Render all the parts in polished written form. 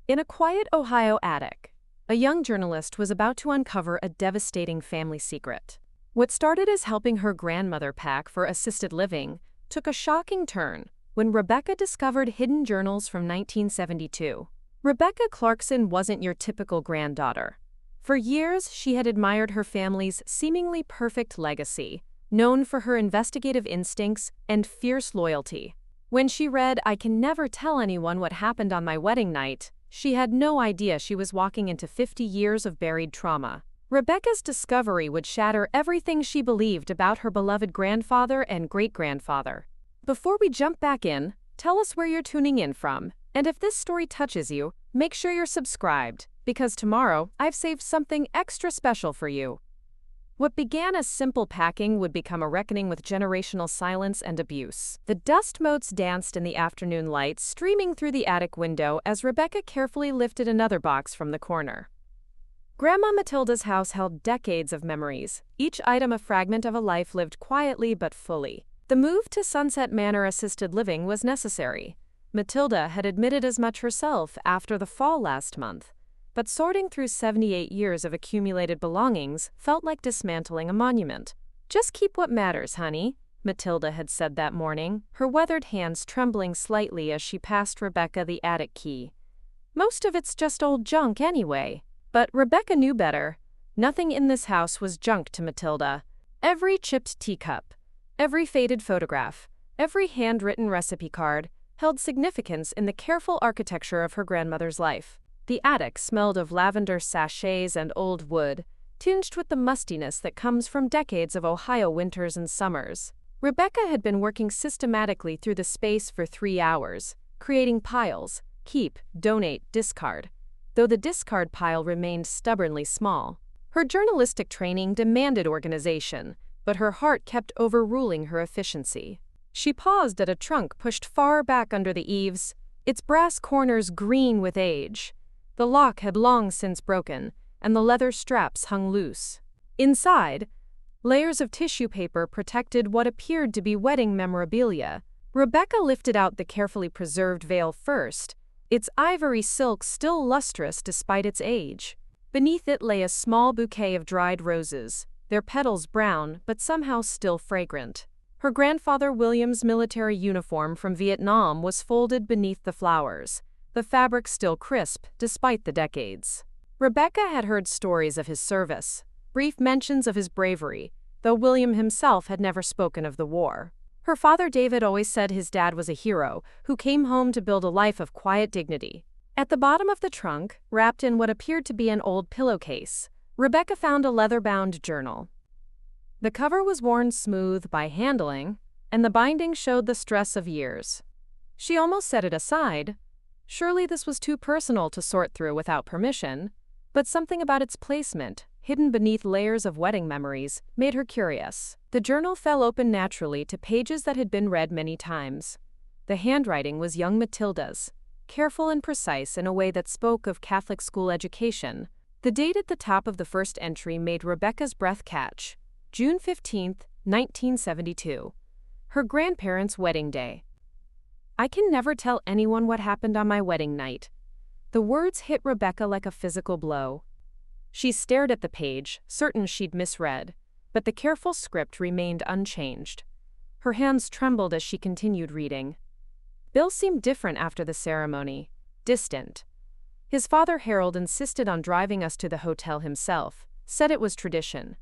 In a quiet Ohio attic, a young journalist was about to uncover a devastating family secret. What started as helping her grandmother pack for assisted living took a shocking turn when Rebecca discovered hidden journals from 1972. Rebecca Clarkson wasn't your typical granddaughter. For years, she had admired her family's seemingly perfect legacy, known for her investigative instincts and fierce loyalty. When she read, "I can never tell anyone what happened on my wedding night," she had no idea she was walking into 50 years of buried trauma. Rebecca's discovery would shatter everything she believed about her beloved grandfather and great-grandfather. Before we jump back in, tell us where you're tuning in from, and if this story touches you, make sure you're subscribed, because tomorrow I've saved something extra special for you. What began as simple packing would become a reckoning with generational silence and abuse. The dust motes danced in the afternoon light streaming through the attic window as Rebecca carefully lifted another box from the corner. Grandma Matilda's house held decades of memories, each item a fragment of a life lived quietly but fully. The move to Sunset Manor assisted living was necessary. Matilda had admitted as much herself after the fall last month. But sorting through 78 years of accumulated belongings felt like dismantling a monument. "Just keep what matters, honey," Matilda had said that morning, her weathered hands trembling slightly as she passed Rebecca the attic key. "Most of it's just old junk anyway." But Rebecca knew better. Nothing in this house was junk to Matilda. Every chipped teacup, every faded photograph, every handwritten recipe card held significance in the careful architecture of her grandmother's life. The attic smelled of lavender sachets and old wood, tinged with the mustiness that comes from decades of Ohio winters and summers. Rebecca had been working systematically through the space for 3 hours, creating piles: keep, donate, discard, though the discard pile remained stubbornly small. Her journalistic training demanded organization, but her heart kept overruling her efficiency. She paused at a trunk pushed far back under the eaves, its brass corners green with age. The lock had long since broken, and the leather straps hung loose. Inside, layers of tissue paper protected what appeared to be wedding memorabilia. Rebecca lifted out the carefully preserved veil first, its ivory silk still lustrous despite its age. Beneath it lay a small bouquet of dried roses, their petals brown but somehow still fragrant. Her grandfather William's military uniform from Vietnam was folded beneath the flowers, the fabric still crisp despite the decades. Rebecca had heard stories of his service, brief mentions of his bravery, though William himself had never spoken of the war. Her father David always said his dad was a hero who came home to build a life of quiet dignity. At the bottom of the trunk, wrapped in what appeared to be an old pillowcase, Rebecca found a leather-bound journal. The cover was worn smooth by handling, and the binding showed the stress of years. She almost set it aside. Surely this was too personal to sort through without permission, but something about its placement, hidden beneath layers of wedding memories, made her curious. The journal fell open naturally to pages that had been read many times. The handwriting was young Matilda's, careful and precise in a way that spoke of Catholic school education. The date at the top of the first entry made Rebecca's breath catch: June 15, 1972. Her grandparents' wedding day. "I can never tell anyone what happened on my wedding night." The words hit Rebecca like a physical blow. She stared at the page, certain she'd misread, but the careful script remained unchanged. Her hands trembled as she continued reading. Bill seemed different after the ceremony, distant. His father Harold insisted on driving us to the hotel himself, said it was tradition.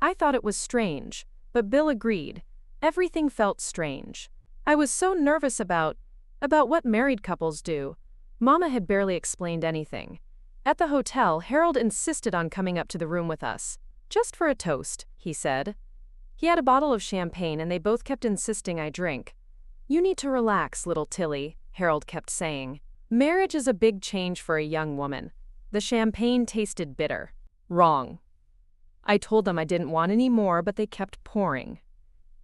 I thought it was strange, but Bill agreed. Everything felt strange. I was so nervous about what married couples do. Mama had barely explained anything. At the hotel, Harold insisted on coming up to the room with us. "Just for a toast," he said. He had a bottle of champagne and they both kept insisting I drink. "You need to relax, little Tilly," Harold kept saying. Marriage is a big change for a young woman. The champagne tasted bitter. Wrong. I told them I didn't want any more, but they kept pouring.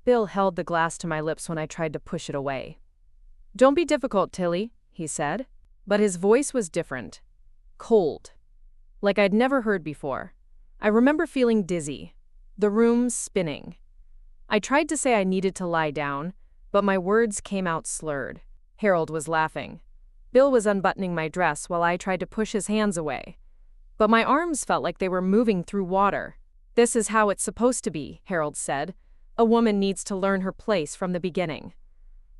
Bill held the glass to my lips when I tried to push it away. "Don't be difficult, Tilly," he said. But his voice was different. Cold. Like I'd never heard before. I remember feeling dizzy. The room spinning. I tried to say I needed to lie down, but my words came out slurred. Harold was laughing. Bill was unbuttoning my dress while I tried to push his hands away. But my arms felt like they were moving through water. "This is how it's supposed to be," Harold said. "A woman needs to learn her place from the beginning."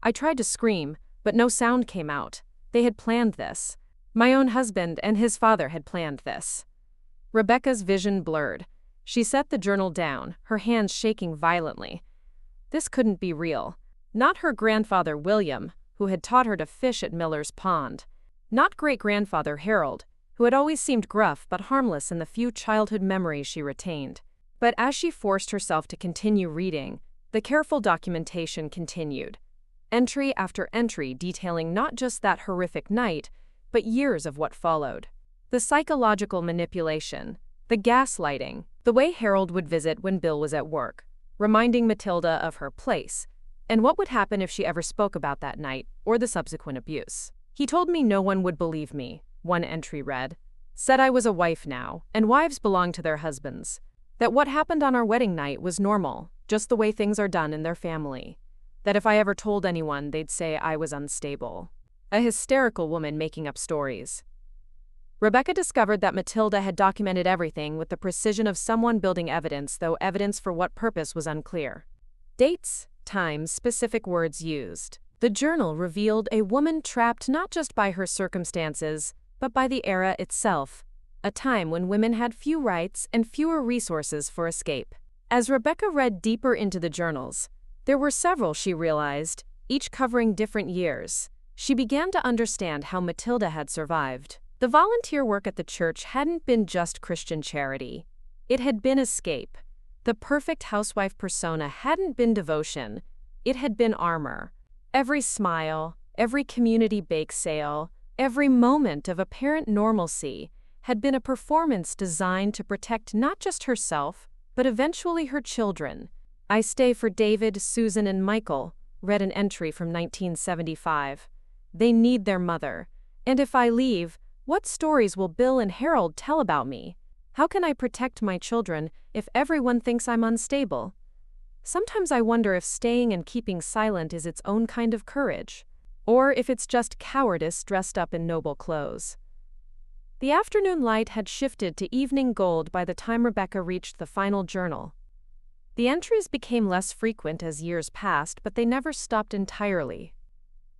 I tried to scream, but no sound came out. They had planned this. My own husband and his father had planned this. Rebecca's vision blurred. She set the journal down, her hands shaking violently. This couldn't be real. Not her grandfather William, who had taught her to fish at Miller's Pond. Not great-grandfather Harold, who had always seemed gruff but harmless in the few childhood memories she retained. But as she forced herself to continue reading, the careful documentation continued. Entry after entry detailing not just that horrific night, but years of what followed. The psychological manipulation, the gaslighting, the way Harold would visit when Bill was at work, reminding Matilda of her place, and what would happen if she ever spoke about that night or the subsequent abuse. "He told me no one would believe me," one entry read. "Said I was a wife now, and wives belong to their husbands. That what happened on our wedding night was normal, just the way things are done in their family. That if I ever told anyone, they'd say I was unstable." A hysterical woman making up stories. Rebecca discovered that Matilda had documented everything with the precision of someone building evidence, though evidence for what purpose was unclear. Dates, times, specific words used. The journal revealed a woman trapped not just by her circumstances, but by the era itself, a time when women had few rights and fewer resources for escape. As Rebecca read deeper into the journals, there were several she realized, each covering different years. She began to understand how Matilda had survived. The volunteer work at the church hadn't been just Christian charity. It had been escape. The perfect housewife persona hadn't been devotion. It had been armor. Every smile, every community bake sale, every moment of apparent normalcy had been a performance designed to protect not just herself, but eventually her children. "I stay for David, Susan, and Michael," read an entry from 1975. "They need their mother. And if I leave, what stories will Bill and Harold tell about me? How can I protect my children if everyone thinks I'm unstable?" Sometimes I wonder if staying and keeping silent is its own kind of courage, or if it's just cowardice dressed up in noble clothes. The afternoon light had shifted to evening gold by the time Rebecca reached the final journal. The entries became less frequent as years passed, but they never stopped entirely.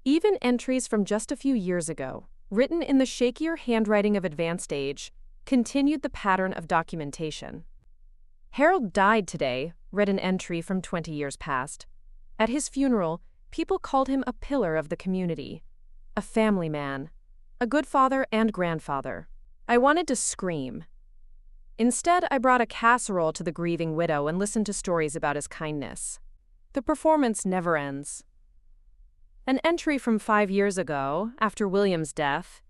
Even entries from just a few years ago, written in the shakier handwriting of advanced age, continued the pattern of documentation. "Harold died today," read an entry from 20 years past. At his funeral, people called him a pillar of the community, a family man, a good father and grandfather. I wanted to scream. Instead, I brought a casserole to the grieving widow and listened to stories about his kindness. The performance never ends. An entry from 5 years ago, after William's death.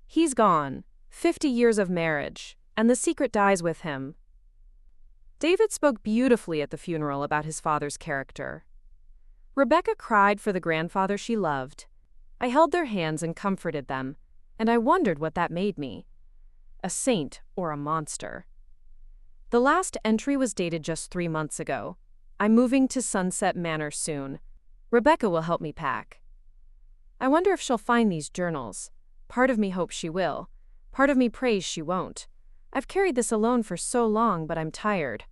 "He's gone, 50 years of marriage, and the secret dies with him." David spoke beautifully at the funeral about his father's character. Rebecca cried for the grandfather she loved. I held their hands and comforted them, and I wondered what that made me. A saint or a monster. The last entry was dated just 3 months ago. "I'm moving to Sunset Manor soon. Rebecca will help me pack." I wonder if she'll find these journals. Part of me hopes she will. Part of me prays she won't. I've carried this alone for so long, but I'm tired.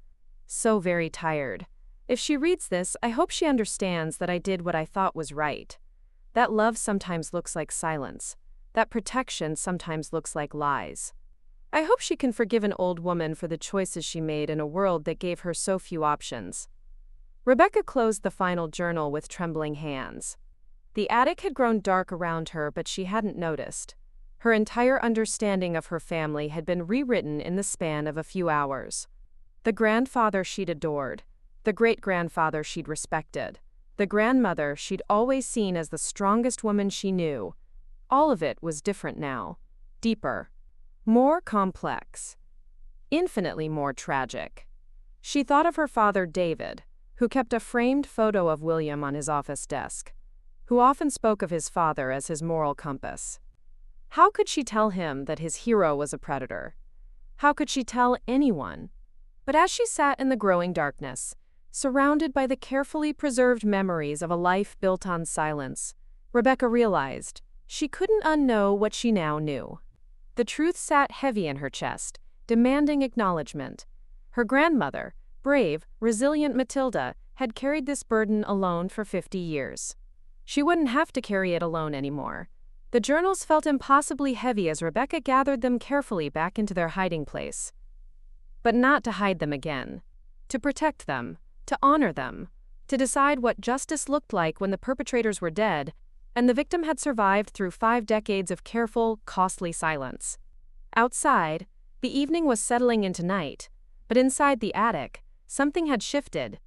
So very tired. If she reads this, I hope she understands that I did what I thought was right. That love sometimes looks like silence. That protection sometimes looks like lies. I hope she can forgive an old woman for the choices she made in a world that gave her so few options. Rebecca closed the final journal with trembling hands. The attic had grown dark around her, but she hadn't noticed. Her entire understanding of her family had been rewritten in the span of a few hours. The grandfather she'd adored, the great-grandfather she'd respected, the grandmother she'd always seen as the strongest woman she knew. All of it was different now. Deeper. More complex. Infinitely more tragic. She thought of her father David, who kept a framed photo of William on his office desk, who often spoke of his father as his moral compass. How could she tell him that his hero was a predator? How could she tell anyone? But as she sat in the growing darkness, surrounded by the carefully preserved memories of a life built on silence, Rebecca realized She couldn't unknow what she now knew. The truth sat heavy in her chest, demanding acknowledgement. Her grandmother, brave, resilient Matilda, had carried this burden alone for 50 years. She wouldn't have to carry it alone anymore. The journals felt impossibly heavy as Rebecca gathered them carefully back into their hiding place. But not to hide them again. To protect them, to honor them, to decide what justice looked like when the perpetrators were dead, and the victim had survived through 5 decades of careful, costly silence. Outside, the evening was settling into night, but inside the attic, something had shifted.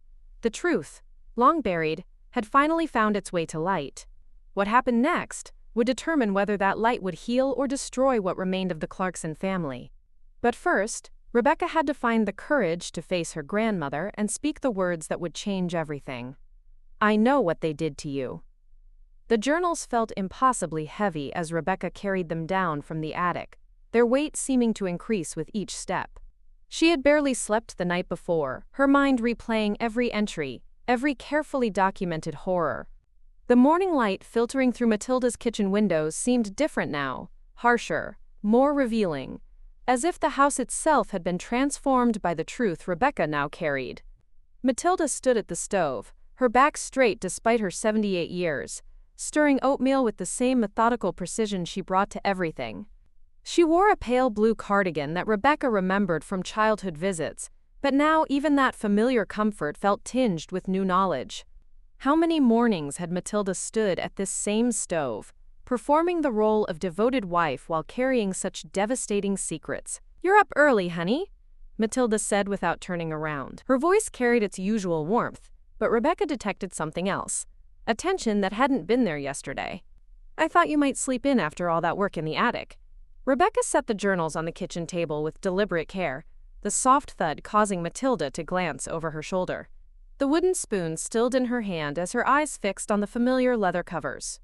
The truth, long buried, had finally found its way to light. What happened next would determine whether that light would heal or destroy what remained of the Clarkson family. But first, Rebecca had to find the courage to face her grandmother and speak the words that would change everything. "I know what they did to you." The journals felt impossibly heavy as Rebecca carried them down from the attic, their weight seeming to increase with each step. She had barely slept the night before, her mind replaying every entry, every carefully documented horror. The morning light filtering through Matilda's kitchen windows seemed different now, harsher, more revealing, as if the house itself had been transformed by the truth Rebecca now carried. Matilda stood at the stove, her back straight despite her 78 years, stirring oatmeal with the same methodical precision she brought to everything. She wore a pale blue cardigan that Rebecca remembered from childhood visits, but now even that familiar comfort felt tinged with new knowledge. How many mornings had Matilda stood at this same stove, performing the role of devoted wife while carrying such devastating secrets? "You're up early, honey," Matilda said without turning around. Her voice carried its usual warmth, but Rebecca detected something else, a tension that hadn't been there yesterday. "I thought you might sleep in after all that work in the attic." Rebecca set the journals on the kitchen table with deliberate care, the soft thud causing Matilda to glance over her shoulder. The wooden spoon stilled in her hand as her eyes fixed on the familiar leather covers.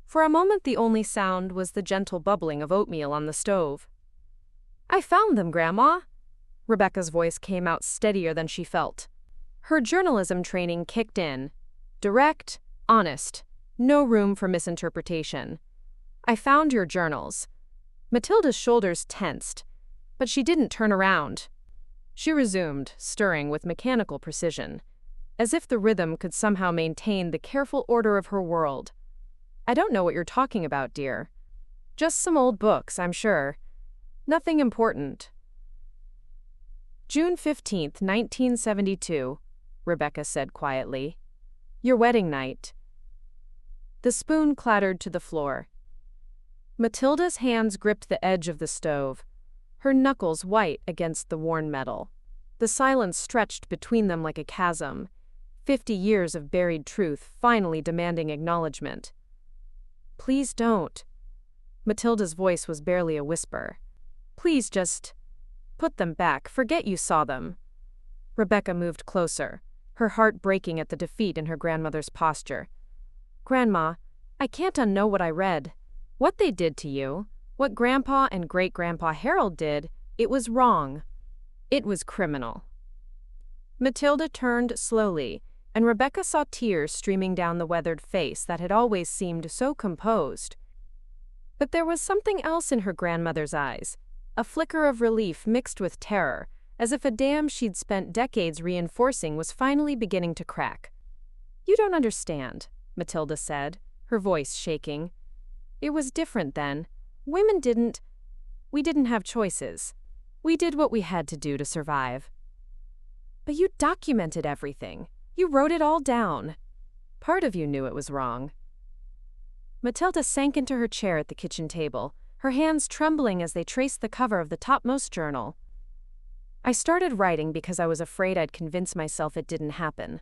For a moment the only sound was the gentle bubbling of oatmeal on the stove. "I found them, Grandma." Rebecca's voice came out steadier than she felt. Her journalism training kicked in. Direct, honest, no room for misinterpretation. "I found your journals." Matilda's shoulders tensed, but she didn't turn around. She resumed, stirring with mechanical precision, as if the rhythm could somehow maintain the careful order of her world. "I don't know what you're talking about, dear. Just some old books, I'm sure. Nothing important." "June 15th, 1972, Rebecca said quietly. "Your wedding night." The spoon clattered to the floor. Matilda's hands gripped the edge of the stove, her knuckles white against the worn metal. The silence stretched between them like a chasm, 50 years of buried truth finally demanding acknowledgement. "Please don't." Matilda's voice was barely a whisper. "Please just put them back, forget you saw them." Rebecca moved closer, her heart breaking at the defeat in her grandmother's posture. "Grandma, I can't unknow what I read. What they did to you, what Grandpa and Great-Grandpa Harold did, it was wrong. It was criminal." Matilda turned slowly, and Rebecca saw tears streaming down the weathered face that had always seemed so composed. But there was something else in her grandmother's eyes, a flicker of relief mixed with terror, as if a dam she'd spent decades reinforcing was finally beginning to crack. "You don't understand," Matilda said, her voice shaking. "It was different then. We didn't have choices. We did what we had to do to survive." "But you documented everything. You wrote it all down." "Part of you knew it was wrong." Matilda sank into her chair at the kitchen table, her hands trembling as they traced the cover of the topmost journal. "I started writing because I was afraid I'd convince myself it didn't happen.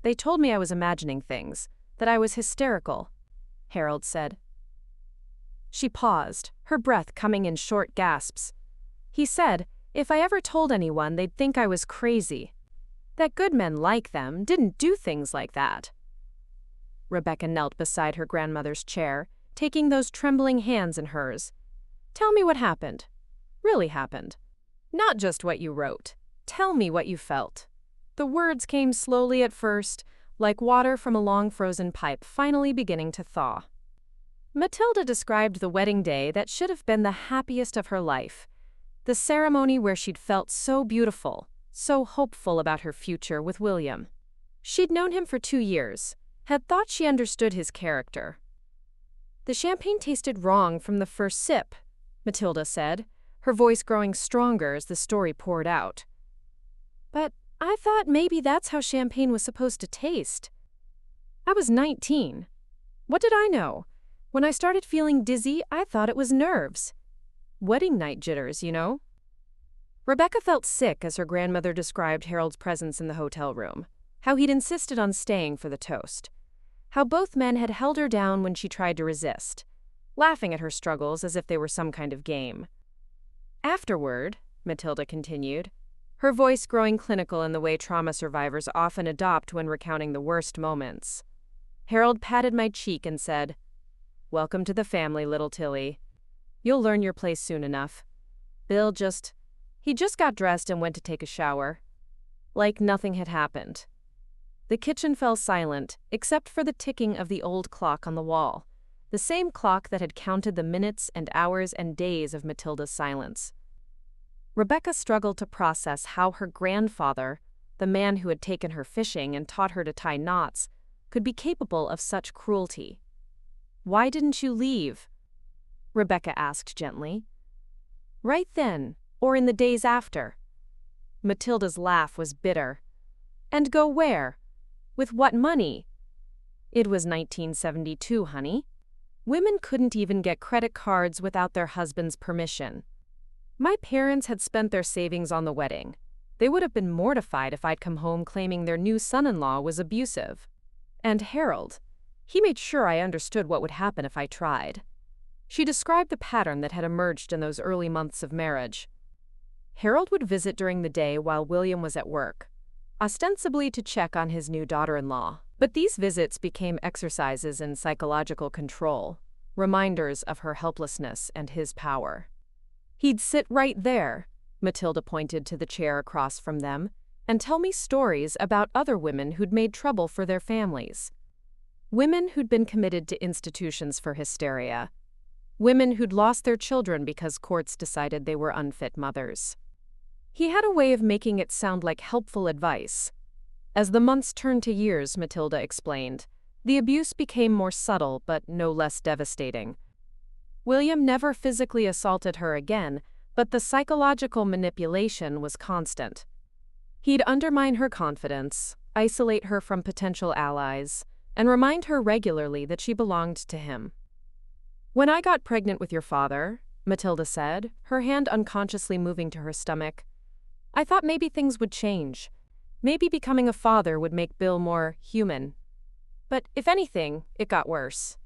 They told me I was imagining things, that I was hysterical," Harold said. She paused, her breath coming in short gasps. "He said, if I ever told anyone, they'd think I was crazy. That good men like them didn't do things like that." Rebecca knelt beside her grandmother's chair, taking those trembling hands in hers. "Tell me what happened. Really happened. Not just what you wrote. Tell me what you felt." The words came slowly at first, like water from a long frozen pipe finally beginning to thaw. Matilda described the wedding day that should have been the happiest of her life. The ceremony where she'd felt so beautiful, so hopeful about her future with William. She'd known him for 2 years, had thought she understood his character. "The champagne tasted wrong from the first sip," Matilda said, her voice growing stronger as the story poured out. "But I thought maybe that's how champagne was supposed to taste. I was 19. What did I know? When I started feeling dizzy, I thought it was nerves. Wedding night jitters, you know." Rebecca felt sick as her grandmother described Harold's presence in the hotel room, how he'd insisted on staying for the toast, how both men had held her down when she tried to resist, laughing at her struggles as if they were some kind of game. "Afterward," Matilda continued, her voice growing clinical in the way trauma survivors often adopt when recounting the worst moments, "Harold patted my cheek and said, 'Welcome to the family, little Tilly. You'll learn your place soon enough. Bill he just got dressed and went to take a shower.' Like nothing had happened." The kitchen fell silent, except for the ticking of the old clock on the wall, the same clock that had counted the minutes and hours and days of Matilda's silence. Rebecca struggled to process how her grandfather, the man who had taken her fishing and taught her to tie knots, could be capable of such cruelty. "Why didn't you leave?" Rebecca asked gently. "Right then, or in the days after." Matilda's laugh was bitter. "And go where? With what money?" "It was 1972, honey. Women couldn't even get credit cards without their husband's permission. My parents had spent their savings on the wedding. They would have been mortified if I'd come home claiming their new son-in-law was abusive. And Harold, he made sure I understood what would happen if I tried." She described the pattern that had emerged in those early months of marriage. Harold would visit during the day while William was at work, ostensibly to check on his new daughter-in-law. But these visits became exercises in psychological control, reminders of her helplessness and his power. "He'd sit right there," Matilda pointed to the chair across from them, "and tell me stories about other women who'd made trouble for their families. Women who'd been committed to institutions for hysteria. Women who'd lost their children because courts decided they were unfit mothers." He had a way of making it sound like helpful advice. As the months turned to years, Matilda explained, the abuse became more subtle but no less devastating. William never physically assaulted her again, but the psychological manipulation was constant. He'd undermine her confidence, isolate her from potential allies, and remind her regularly that she belonged to him. "When I got pregnant with your father," Matilda said, her hand unconsciously moving to her stomach, "I thought maybe things would change. Maybe becoming a father would make Bill more human. But if anything, it got worse."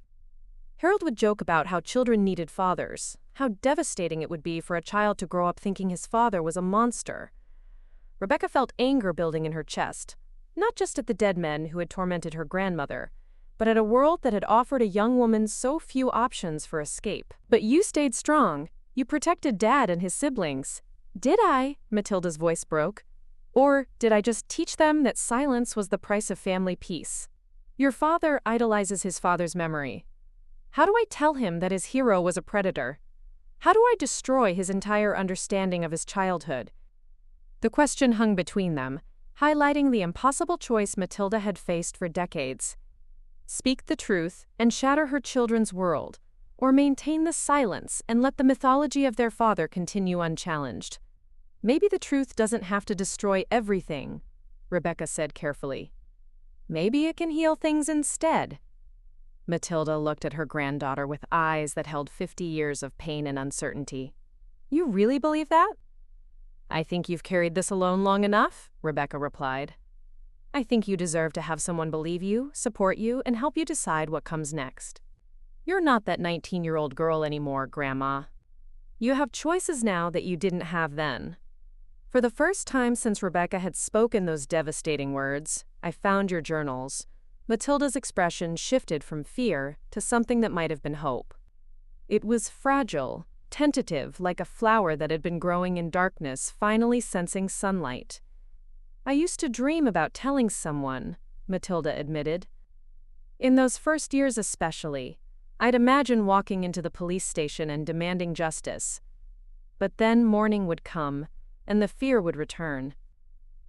Harold would joke about how children needed fathers, how devastating it would be for a child to grow up thinking his father was a monster. Rebecca felt anger building in her chest, not just at the dead men who had tormented her grandmother, but at a world that had offered a young woman so few options for escape. "But you stayed strong. You protected Dad and his siblings." "Did I?" Matilda's voice broke. "Or did I just teach them that silence was the price of family peace? Your father idolizes his father's memory. How do I tell him that his hero was a predator? How do I destroy his entire understanding of his childhood?" The question hung between them, highlighting the impossible choice Matilda had faced for decades. Speak the truth and shatter her children's world, or maintain the silence and let the mythology of their father continue unchallenged. "Maybe the truth doesn't have to destroy everything," Rebecca said carefully. "Maybe it can heal things instead." Matilda looked at her granddaughter with eyes that held 50 years of pain and uncertainty. "You really believe that?" "I think you've carried this alone long enough," Rebecca replied. "I think you deserve to have someone believe you, support you, and help you decide what comes next. You're not that 19-year-old girl anymore, Grandma. You have choices now that you didn't have then." For the first time since Rebecca had spoken those devastating words, "I found your journals," Matilda's expression shifted from fear to something that might have been hope. It was fragile, tentative, like a flower that had been growing in darkness, finally sensing sunlight. "I used to dream about telling someone," Matilda admitted. "In those first years especially, I'd imagine walking into the police station and demanding justice. But then morning would come, and the fear would return.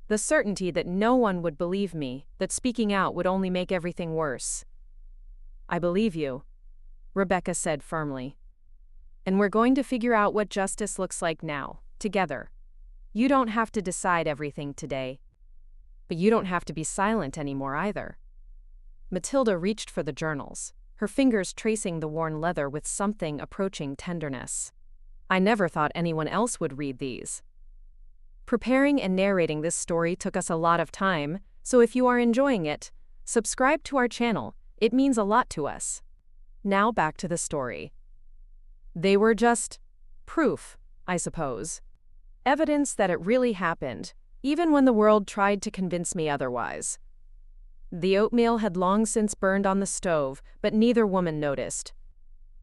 The certainty that no one would believe me, that speaking out would only make everything worse. "I believe you," Rebecca said firmly. "And we're going to figure out what justice looks like now, together. You don't have to decide everything today. But you don't have to be silent anymore either." Matilda reached for the journals, her fingers tracing the worn leather with something approaching tenderness. "I never thought anyone else would read these." Preparing and narrating this story took us a lot of time, so if you are enjoying it, subscribe to our channel. It means a lot to us. Now back to the story. They were just proof, I suppose. Evidence that it really happened, even when the world tried to convince me otherwise. The oatmeal had long since burned on the stove, but neither woman noticed.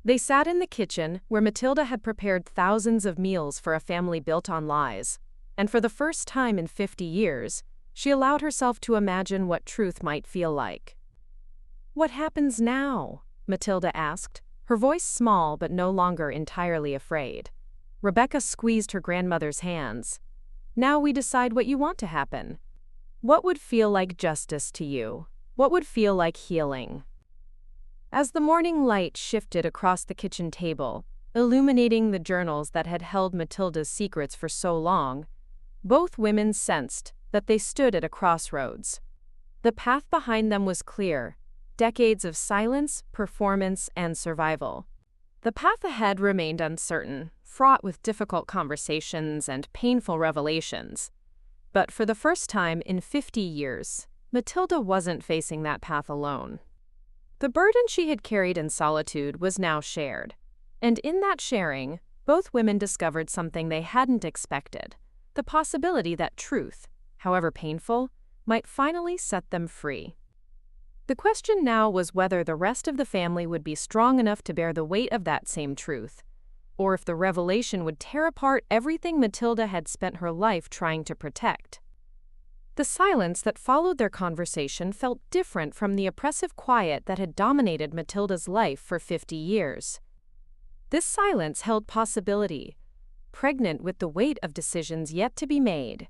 They sat in the kitchen, where Matilda had prepared thousands of meals for a family built on lies, and for the first time in 50 years, she allowed herself to imagine what truth might feel like. "What happens now?" Matilda asked, her voice small but no longer entirely afraid. Rebecca squeezed her grandmother's hands. "Now we decide what you want to happen. What would feel like justice to you? What would feel like healing?" As the morning light shifted across the kitchen table, illuminating the journals that had held Matilda's secrets for so long, both women sensed that they stood at a crossroads. The path behind them was clear: decades of silence, performance, and survival. The path ahead remained uncertain, fraught with difficult conversations and painful revelations. But for the first time in 50 years, Matilda wasn't facing that path alone. The burden she had carried in solitude was now shared. And in that sharing, both women discovered something they hadn't expected: the possibility that truth, however painful, might finally set them free. The question now was whether the rest of the family would be strong enough to bear the weight of that same truth, or if the revelation would tear apart everything Matilda had spent her life trying to protect. The silence that followed their conversation felt different from the oppressive quiet that had dominated Matilda's life for 50 years. This silence held possibility, pregnant with the weight of decisions yet to be made.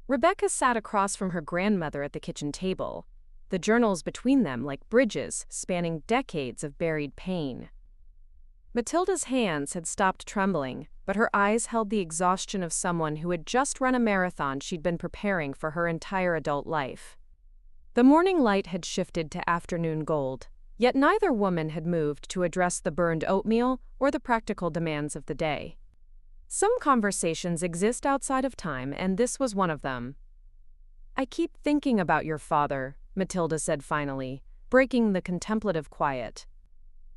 Rebecca sat across from her grandmother at the kitchen table, the journals between them like bridges spanning decades of buried pain. Matilda's hands had stopped trembling, but her eyes held the exhaustion of someone who had just run a marathon she'd been preparing for her entire adult life. The morning light had shifted to afternoon gold, yet neither woman had moved to address the burned oatmeal or the practical demands of the day. Some conversations exist outside of time, and this was one of them. "I keep thinking about your father," Matilda said finally, breaking the contemplative quiet.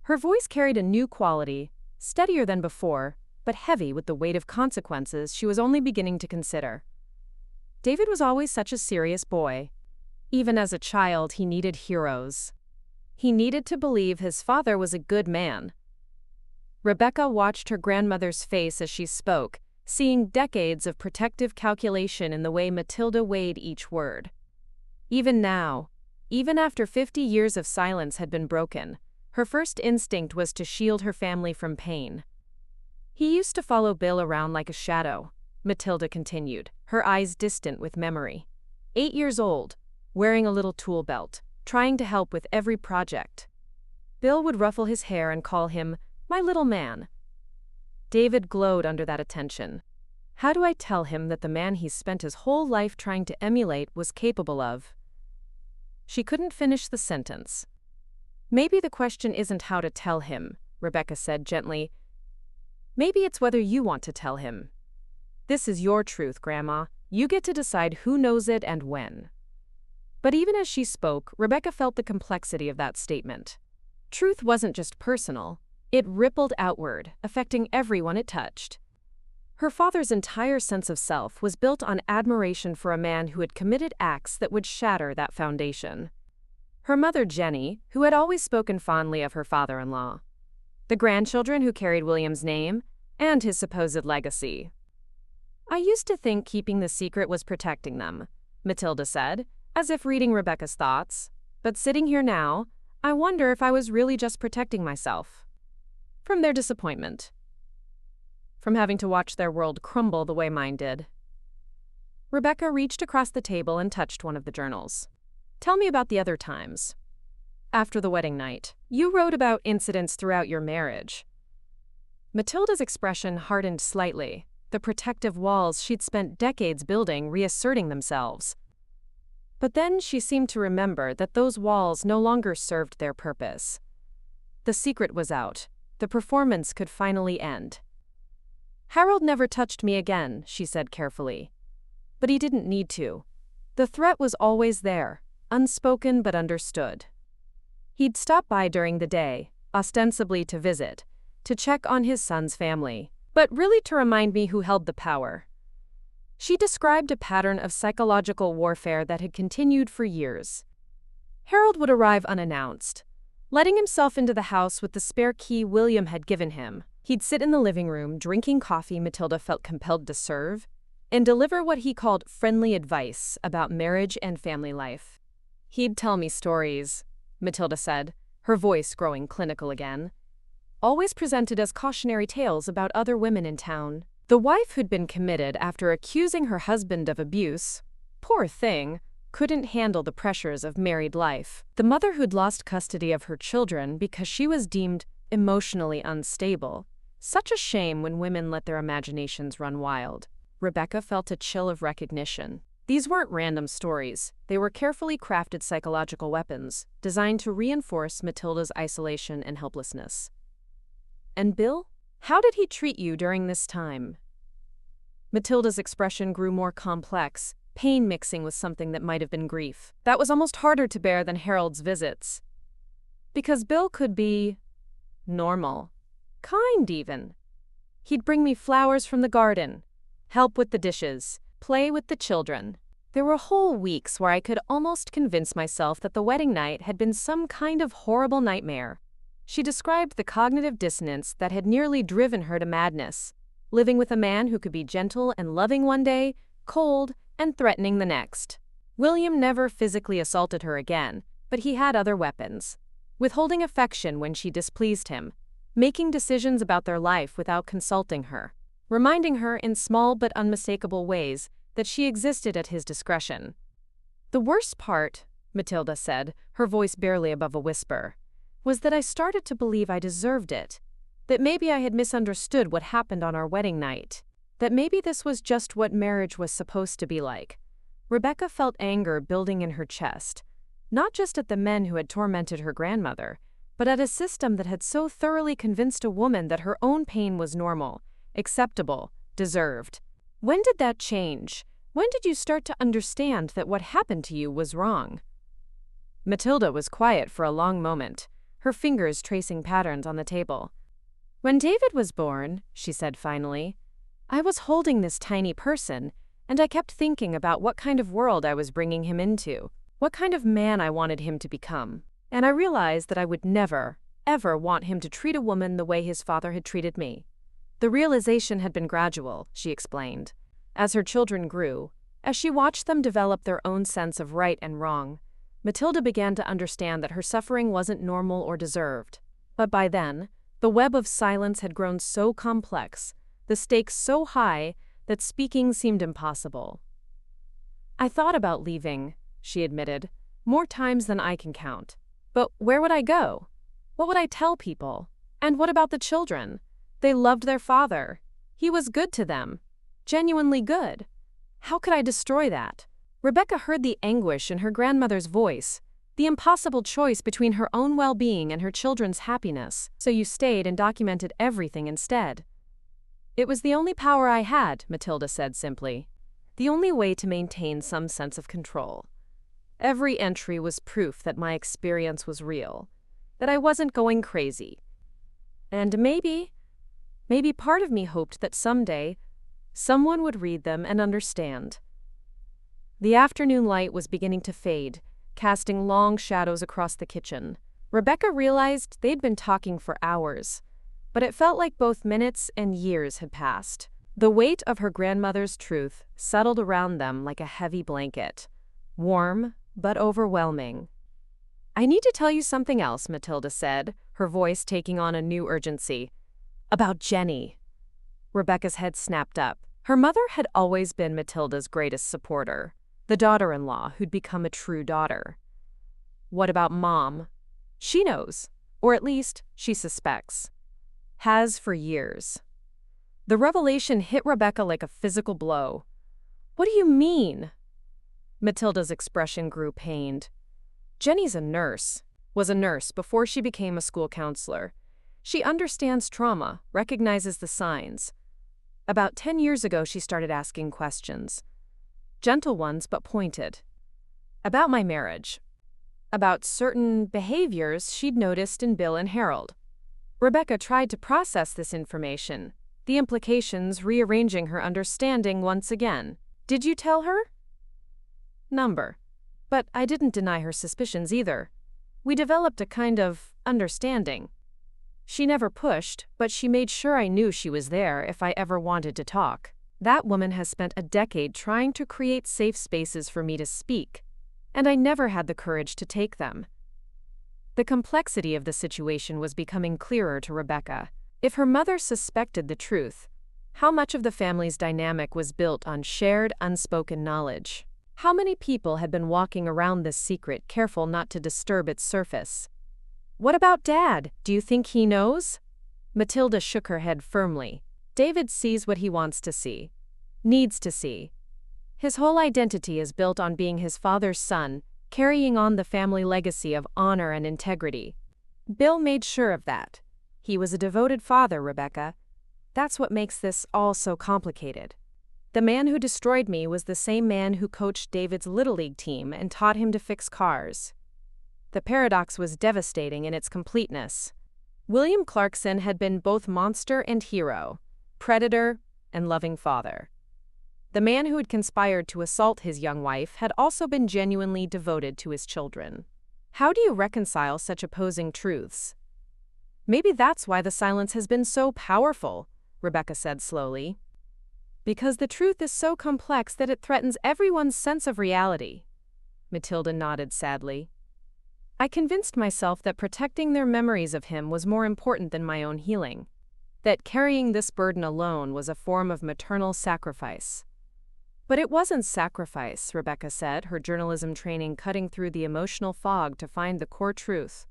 Her voice carried a new quality, steadier than before, but heavy with the weight of consequences she was only beginning to consider. David was always such a serious boy. Even as a child, he needed heroes. He needed to believe his father was a good man. Rebecca watched her grandmother's face as she spoke, seeing decades of protective calculation in the way Matilda weighed each word. Even now, even after 50 years of silence had been broken, her first instinct was to shield her family from pain. "He used to follow Bill around like a shadow," Matilda continued, her eyes distant with memory. 8 years old, wearing a little tool belt, trying to help with every project. Bill would ruffle his hair and call him, "my little man." David glowed under that attention. How do I tell him that the man he's spent his whole life trying to emulate was capable of? She couldn't finish the sentence. "Maybe the question isn't how to tell him," Rebecca said gently. "Maybe it's whether you want to tell him. This is your truth, Grandma. You get to decide who knows it and when." But even as she spoke, Rebecca felt the complexity of that statement. Truth wasn't just personal. It rippled outward, affecting everyone it touched. Her father's entire sense of self was built on admiration for a man who had committed acts that would shatter that foundation. Her mother, Jenny, who had always spoken fondly of her father-in-law. The grandchildren who carried William's name, and his supposed legacy. "I used to think keeping the secret was protecting them," Matilda said, as if reading Rebecca's thoughts. "But sitting here now, I wonder if I was really just protecting myself from their disappointment, from having to watch their world crumble the way mine did. Rebecca reached across the table and touched one of the journals. Tell me about the other times. After the wedding night, you wrote about incidents throughout your marriage. Matilda's expression hardened slightly, the protective walls she'd spent decades building reasserting themselves. But then she seemed to remember that those walls no longer served their purpose. The secret was out. The performance could finally end. Harold never touched me again, she said carefully. But he didn't need to. The threat was always there, unspoken but understood. He'd stop by during the day, ostensibly to visit, to check on his son's family, but really to remind me who held the power. She described a pattern of psychological warfare that had continued for years. Harold would arrive unannounced, letting himself into the house with the spare key William had given him. He'd sit in the living room, drinking coffee Matilda felt compelled to serve, and deliver what he called friendly advice about marriage and family life. He'd tell me stories, Matilda said, her voice growing clinical again, always presented as cautionary tales about other women in town. The wife who'd been committed after accusing her husband of abuse, poor thing, couldn't handle the pressures of married life. The mother who'd lost custody of her children because she was deemed emotionally unstable. Such a shame when women let their imaginations run wild. Rebecca felt a chill of recognition. These weren't random stories. They were carefully crafted psychological weapons, designed to reinforce Matilda's isolation and helplessness. And Bill? How did he treat you during this time? Matilda's expression grew more complex, pain mixing with something that might have been grief. That was almost harder to bear than Harold's visits. Because Bill could be normal, kind even. He'd bring me flowers from the garden, help with the dishes, play with the children. There were whole weeks where I could almost convince myself that the wedding night had been some kind of horrible nightmare. She described the cognitive dissonance that had nearly driven her to madness, living with a man who could be gentle and loving one day, cold and threatening the next. William never physically assaulted her again, but he had other weapons. Withholding affection when she displeased him, making decisions about their life without consulting her, reminding her in small but unmistakable ways that she existed at his discretion. The worst part, Matilda said, her voice barely above a whisper, was that I started to believe I deserved it, that maybe I had misunderstood what happened on our wedding night, that maybe this was just what marriage was supposed to be like. Rebecca felt anger building in her chest, not just at the men who had tormented her grandmother, but at a system that had so thoroughly convinced a woman that her own pain was normal, acceptable, deserved. When did that change? When did you start to understand that what happened to you was wrong? Matilda was quiet for a long moment, her fingers tracing patterns on the table. When David was born, she said finally, I was holding this tiny person, and I kept thinking about what kind of world I was bringing him into, what kind of man I wanted him to become. And I realized that I would never, ever want him to treat a woman the way his father had treated me. The realization had been gradual, she explained. As her children grew, as she watched them develop their own sense of right and wrong, Matilda began to understand that her suffering wasn't normal or deserved. But by then, the web of silence had grown so complex, the stakes so high, that speaking seemed impossible. I thought about leaving, she admitted, more times than I can count. But where would I go? What would I tell people? And what about the children? They loved their father. He was good to them. Genuinely good. How could I destroy that? Rebecca heard the anguish in her grandmother's voice, the impossible choice between her own well-being and her children's happiness. So you stayed and documented everything instead. It was the only power I had, Matilda said simply. The only way to maintain some sense of control. Every entry was proof that my experience was real, that I wasn't going crazy. And maybe part of me hoped that someday, someone would read them and understand. The afternoon light was beginning to fade, casting long shadows across the kitchen. Rebecca realized they'd been talking for hours, but it felt like both minutes and years had passed. The weight of her grandmother's truth settled around them like a heavy blanket, warm but overwhelming. I need to tell you something else, Matilda said, her voice taking on a new urgency. About Jenny. Rebecca's head snapped up. Her mother had always been Matilda's greatest supporter, the daughter-in-law who'd become a true daughter. What about Mom? She knows, or at least she suspects. Has for years. The revelation hit Rebecca like a physical blow. What do you mean? Matilda's expression grew pained. Jenny's was a nurse before she became a school counselor. She understands trauma, recognizes the signs. About 10 years ago, she started asking questions. Gentle ones, but pointed. About my marriage. About certain behaviors she'd noticed in Bill and Harold. Rebecca tried to process this information, the implications rearranging her understanding once again. Did you tell her? Number. But I didn't deny her suspicions either. We developed a kind of understanding. She never pushed, but she made sure I knew she was there if I ever wanted to talk. That woman has spent a decade trying to create safe spaces for me to speak, and I never had the courage to take them. The complexity of the situation was becoming clearer to Rebecca. If her mother suspected the truth, how much of the family's dynamic was built on shared, unspoken knowledge? How many people had been walking around this secret, careful not to disturb its surface? What about Dad? Do you think he knows? Matilda shook her head firmly. David sees what he wants to see. Needs to see. His whole identity is built on being his father's son, carrying on the family legacy of honor and integrity. Bill made sure of that. He was a devoted father, Rebecca. That's what makes this all so complicated. The man who destroyed me was the same man who coached David's Little League team and taught him to fix cars. The paradox was devastating in its completeness. William Clarkson had been both monster and hero, predator and loving father. The man who had conspired to assault his young wife had also been genuinely devoted to his children. How do you reconcile such opposing truths? Maybe that's why the silence has been so powerful, Rebecca said slowly. Because the truth is so complex that it threatens everyone's sense of reality. Matilda nodded sadly. I convinced myself that protecting their memories of him was more important than my own healing. That carrying this burden alone was a form of maternal sacrifice. But it wasn't sacrifice, Rebecca said, her journalism training cutting through the emotional fog to find the core truth.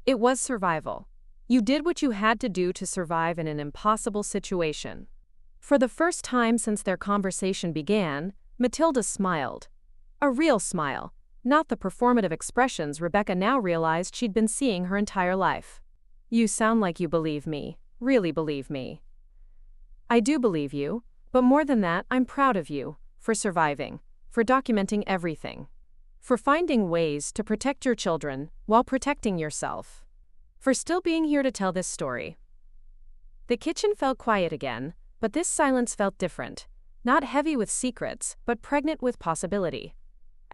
It was survival. You did what you had to do to survive in an impossible situation. For the first time since their conversation began, Matilda smiled. A real smile, not the performative expressions Rebecca now realized she'd been seeing her entire life. You sound like you believe me, really believe me. I do believe you, but more than that, I'm proud of you, for surviving, for documenting everything, for finding ways to protect your children while protecting yourself, for still being here to tell this story. The kitchen fell quiet again, but this silence felt different, not heavy with secrets, but pregnant with possibility.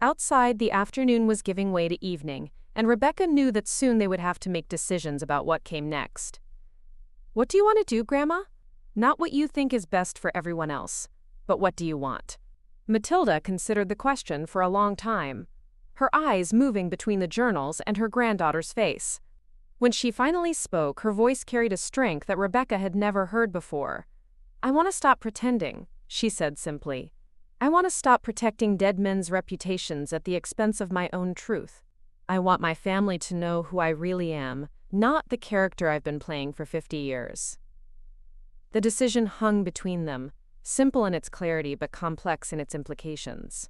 Outside, the afternoon was giving way to evening, and Rebecca knew that soon they would have to make decisions about what came next. What do you want to do, Grandma? Not what you think is best for everyone else, but what do you want? Matilda considered the question for a long time, her eyes moving between the journals and her granddaughter's face. When she finally spoke, her voice carried a strength that Rebecca had never heard before. I want to stop pretending, she said simply. I want to stop protecting dead men's reputations at the expense of my own truth. I want my family to know who I really am, not the character I've been playing for 50 years. The decision hung between them, simple in its clarity but complex in its implications.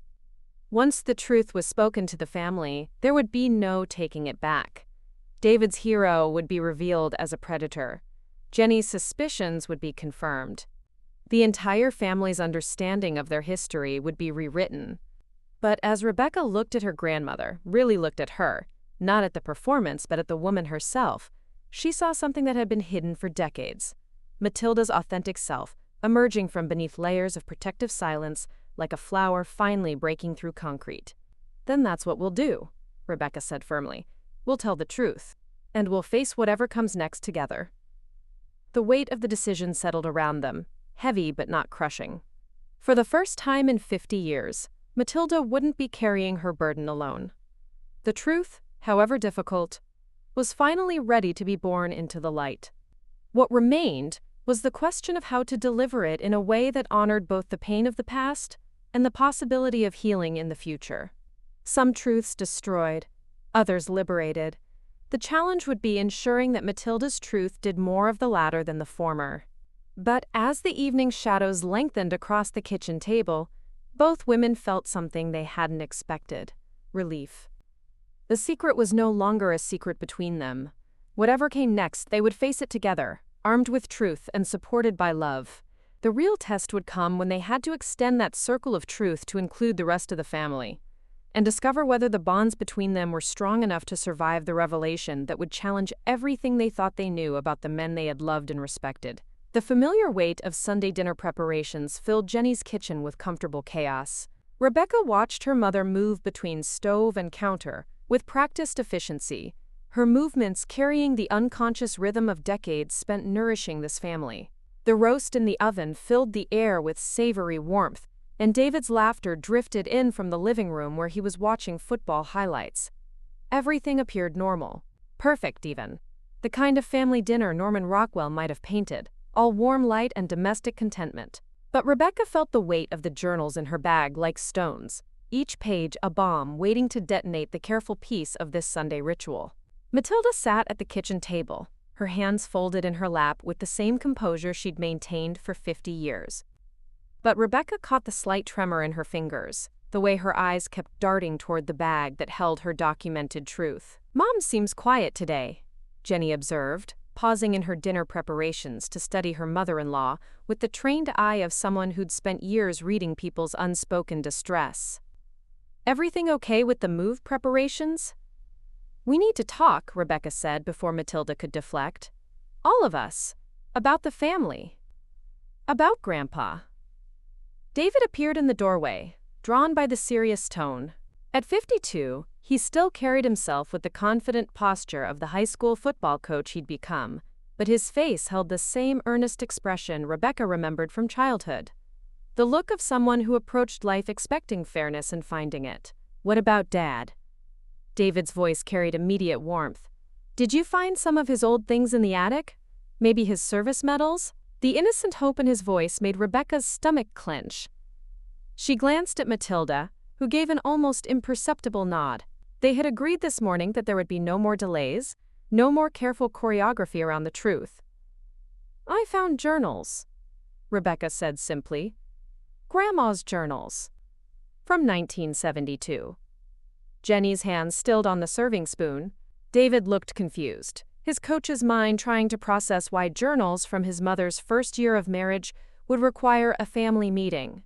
Once the truth was spoken to the family, there would be no taking it back. David's hero would be revealed as a predator. Jenny's suspicions would be confirmed. The entire family's understanding of their history would be rewritten. But as Rebecca looked at her grandmother, really looked at her, not at the performance but at the woman herself, she saw something that had been hidden for decades. Matilda's authentic self, emerging from beneath layers of protective silence like a flower finally breaking through concrete. Then that's what we'll do, Rebecca said firmly. We'll tell the truth, and we'll face whatever comes next together. The weight of the decision settled around them, heavy but not crushing. For the first time in 50 years, Matilda wouldn't be carrying her burden alone. The truth however difficult, was finally ready to be born into the light. What remained was the question of how to deliver it in a way that honored both the pain of the past and the possibility of healing in the future. Some truths destroyed, others liberated. The challenge would be ensuring that Matilda's truth did more of the latter than the former. But as the evening shadows lengthened across the kitchen table, both women felt something they hadn't expected: relief. The secret was no longer a secret between them. Whatever came next, they would face it together, armed with truth and supported by love. The real test would come when they had to extend that circle of truth to include the rest of the family, and discover whether the bonds between them were strong enough to survive the revelation that would challenge everything they thought they knew about the men they had loved and respected. The familiar weight of Sunday dinner preparations filled Jenny's kitchen with comfortable chaos. Rebecca watched her mother move between stove and counter with practiced efficiency, her movements carrying the unconscious rhythm of decades spent nourishing this family. The roast in the oven filled the air with savory warmth, and David's laughter drifted in from the living room where he was watching football highlights. Everything appeared normal, perfect even. The kind of family dinner Norman Rockwell might have painted, all warm light and domestic contentment. But Rebecca felt the weight of the journals in her bag like stones, each page a bomb waiting to detonate the careful piece of this Sunday ritual. Matilda sat at the kitchen table, her hands folded in her lap with the same composure she'd maintained for 50 years. But Rebecca caught the slight tremor in her fingers, the way her eyes kept darting toward the bag that held her documented truth. "Mom seems quiet today," Jenny observed, pausing in her dinner preparations to study her mother-in-law with the trained eye of someone who'd spent years reading people's unspoken distress. "Everything okay with the move preparations?" "We need to talk," Rebecca said before Matilda could deflect. "All of us. About the family. About Grandpa." David appeared in the doorway, drawn by the serious tone. At 52, he still carried himself with the confident posture of the high school football coach he'd become, but his face held the same earnest expression Rebecca remembered from childhood. The look of someone who approached life expecting fairness and finding it. "What about Dad?" David's voice carried immediate warmth. "Did you find some of his old things in the attic? Maybe his service medals?" The innocent hope in his voice made Rebecca's stomach clench. She glanced at Matilda, who gave an almost imperceptible nod. They had agreed this morning that there would be no more delays, no more careful choreography around the truth. "I found journals," Rebecca said simply. "Grandma's journals. From 1972. Jenny's hands stilled on the serving spoon. David looked confused, his coach's mind trying to process why journals from his mother's first year of marriage would require a family meeting.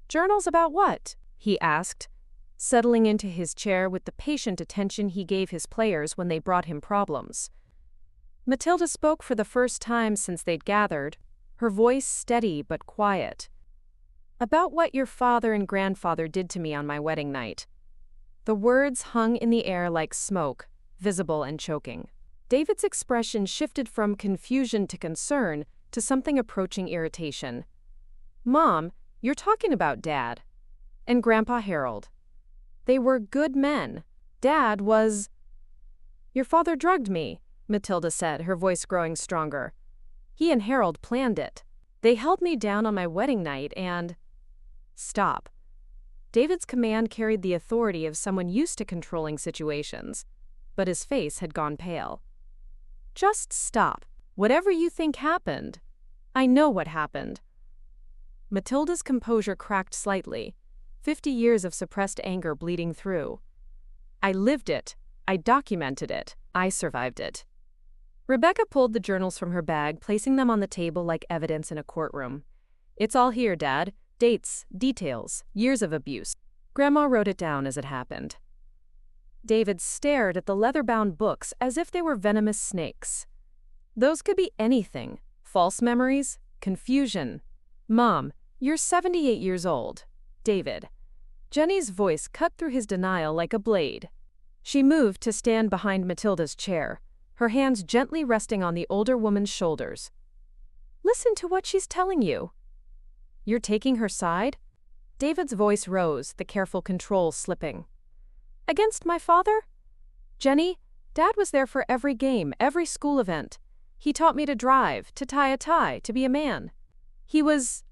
"Journals about what?" he asked, settling into his chair with the patient attention he gave his players when they brought him problems. Matilda spoke for the first time since they'd gathered, her voice steady but quiet. "About what your father and grandfather did to me on my wedding night." The words hung in the air like smoke, visible and choking. David's expression shifted from confusion to concern to something approaching irritation. "Mom, you're talking about Dad. And Grandpa Harold. They were good men. Dad was—" "Your father drugged me," Matilda said, her voice growing stronger. "He and Harold planned it. They held me down on my wedding night and—" "Stop." David's command carried the authority of someone used to controlling situations, but his face had gone pale. "Just stop. Whatever you think happened, I know what happened." Matilda's composure cracked slightly, 50 years of suppressed anger bleeding through. "I lived it. I documented it. I survived it." Rebecca pulled the journals from her bag, placing them on the table like evidence in a courtroom. "It's all here, Dad. Dates, details, years of abuse. Grandma wrote it down as it happened." David stared at the leather-bound books as if they were venomous snakes. Those could be anything: false memories, confusion. "Mom, you're 78 years old. David." Jenny's voice cut through his denial like a blade. She moved to stand behind Matilda's chair, her hands gently resting on the older woman's shoulders. "Listen to what she's telling you." "You're taking her side?" David's voice rose, the careful control slipping. "Against my father?" Jenny, Dad was there for every game, every school event. He taught me to drive, to tie a tie, to be a man. He was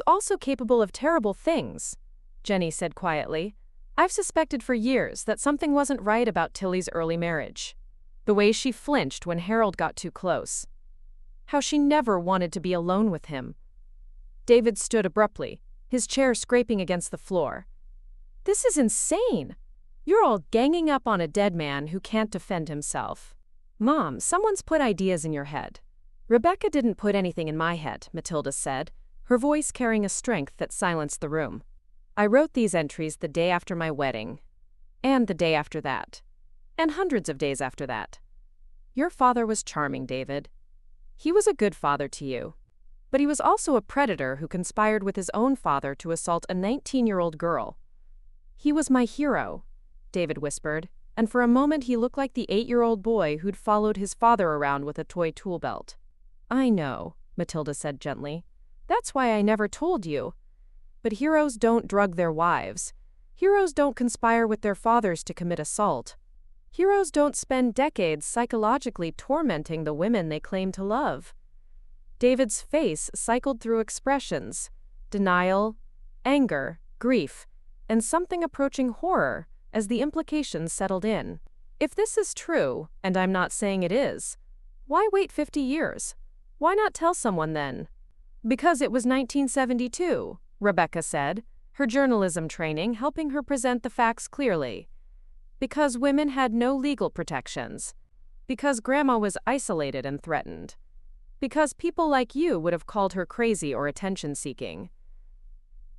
also capable of terrible things, Jenny said quietly. I've suspected for years that something wasn't right about Tilly's early marriage. The way she flinched when Harold got too close. How she never wanted to be alone with him. David stood abruptly, his chair scraping against the floor. This is insane! You're all ganging up on a dead man who can't defend himself. Mom, someone's put ideas in your head. Rebecca didn't put anything in my head, Matilda said, her voice carrying a strength that silenced the room. I wrote these entries the day after my wedding. And the day after that. And hundreds of days after that. Your father was charming, David. He was a good father to you. But he was also a predator who conspired with his own father to assault a 19-year-old girl. He was my hero, David whispered, and for a moment he looked like the 8-year-old boy who'd followed his father around with a toy tool belt. I know, Matilda said gently. That's why I never told you. But heroes don't drug their wives. Heroes don't conspire with their fathers to commit assault. Heroes don't spend decades psychologically tormenting the women they claim to love. David's face cycled through expressions: denial, anger, grief, and something approaching horror as the implications settled in. If this is true, and I'm not saying it is, why wait 50 years? Why not tell someone then? Because it was 1972, Rebecca said, her journalism training helping her present the facts clearly. Because women had no legal protections. Because Grandma was isolated and threatened. Because people like you would have called her crazy or attention-seeking.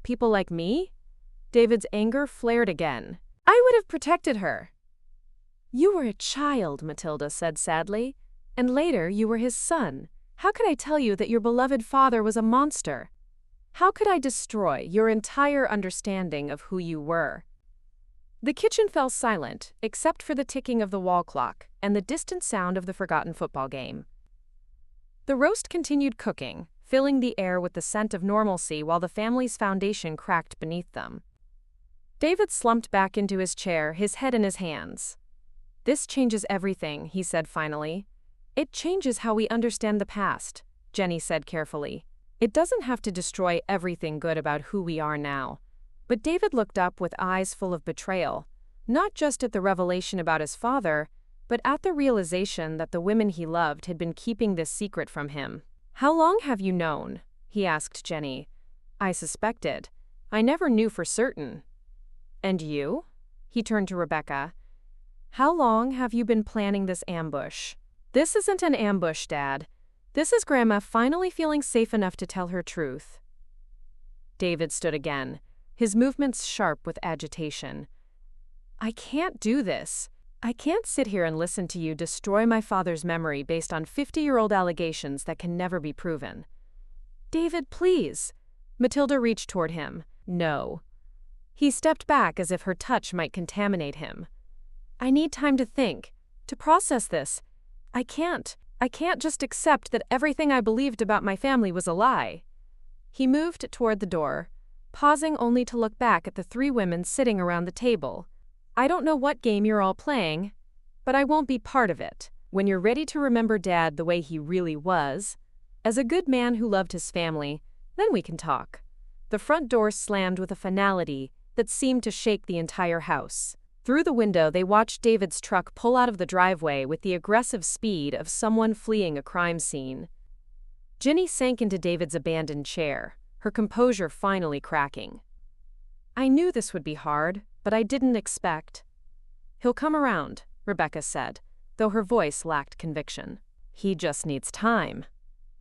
People like me? David's anger flared again. I would have protected her. You were a child, Matilda said sadly, and later you were his son. How could I tell you that your beloved father was a monster? How could I destroy your entire understanding of who you were? The kitchen fell silent, except for the ticking of the wall clock and the distant sound of the forgotten football game. The roast continued cooking, filling the air with the scent of normalcy while the family's foundation cracked beneath them. David slumped back into his chair, his head in his hands. This changes everything, he said finally. It changes how we understand the past, Jenny said carefully. It doesn't have to destroy everything good about who we are now. But David looked up with eyes full of betrayal, not just at the revelation about his father, but at the realization that the women he loved had been keeping this secret from him. How long have you known? He asked Jenny. I suspected. I never knew for certain. And you? He turned to Rebecca. How long have you been planning this ambush? This isn't an ambush, Dad. This is Grandma finally feeling safe enough to tell her truth. David stood again, his movements sharp with agitation. I can't do this. I can't sit here and listen to you destroy my father's memory based on 50-year-old allegations that can never be proven. David, please. Matilda reached toward him. No. He stepped back as if her touch might contaminate him. I need time to think, to process this. I can't just accept that everything I believed about my family was a lie. He moved toward the door, pausing only to look back at the three women sitting around the table. I don't know what game you're all playing, but I won't be part of it. When you're ready to remember Dad the way he really was, as a good man who loved his family, then we can talk. The front door slammed with a finality that seemed to shake the entire house. Through the window, they watched David's truck pull out of the driveway with the aggressive speed of someone fleeing a crime scene. Jenny sank into David's abandoned chair, her composure finally cracking. I knew this would be hard, but I didn't expect. He'll come around, Rebecca said, though her voice lacked conviction. He just needs time.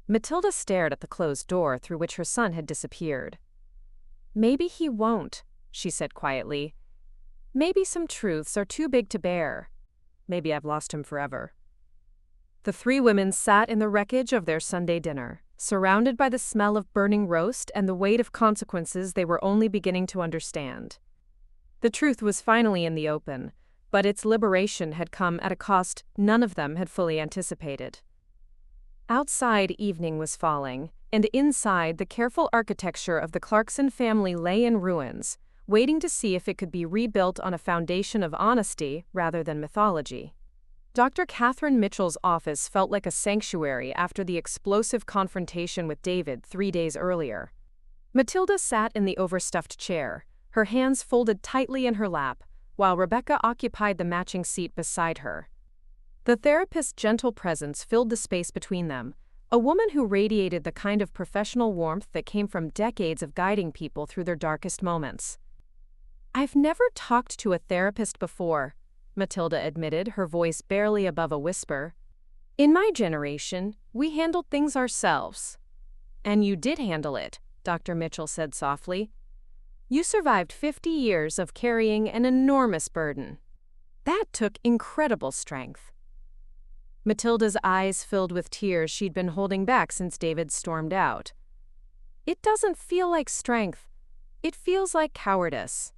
Matilda stared at the closed door through which her son had disappeared. Maybe he won't, she said quietly. Maybe some truths are too big to bear. Maybe I've lost him forever. The three women sat in the wreckage of their Sunday dinner, surrounded by the smell of burning roast and the weight of consequences they were only beginning to understand. The truth was finally in the open, but its liberation had come at a cost none of them had fully anticipated. Outside, evening was falling, and inside, the careful architecture of the Clarkson family lay in ruins, waiting to see if it could be rebuilt on a foundation of honesty rather than mythology. Dr. Catherine Mitchell's office felt like a sanctuary after the explosive confrontation with David 3 days earlier. Matilda sat in the overstuffed chair, her hands folded tightly in her lap, while Rebecca occupied the matching seat beside her. The therapist's gentle presence filled the space between them, a woman who radiated the kind of professional warmth that came from decades of guiding people through their darkest moments. "I've never talked to a therapist before," Matilda admitted, her voice barely above a whisper. "In my generation, we handled things ourselves." "And you did handle it," Dr. Mitchell said softly. "You survived 50 years of carrying an enormous burden. That took incredible strength." Matilda's eyes filled with tears she'd been holding back since David stormed out. "It doesn't feel like strength. It feels like cowardice.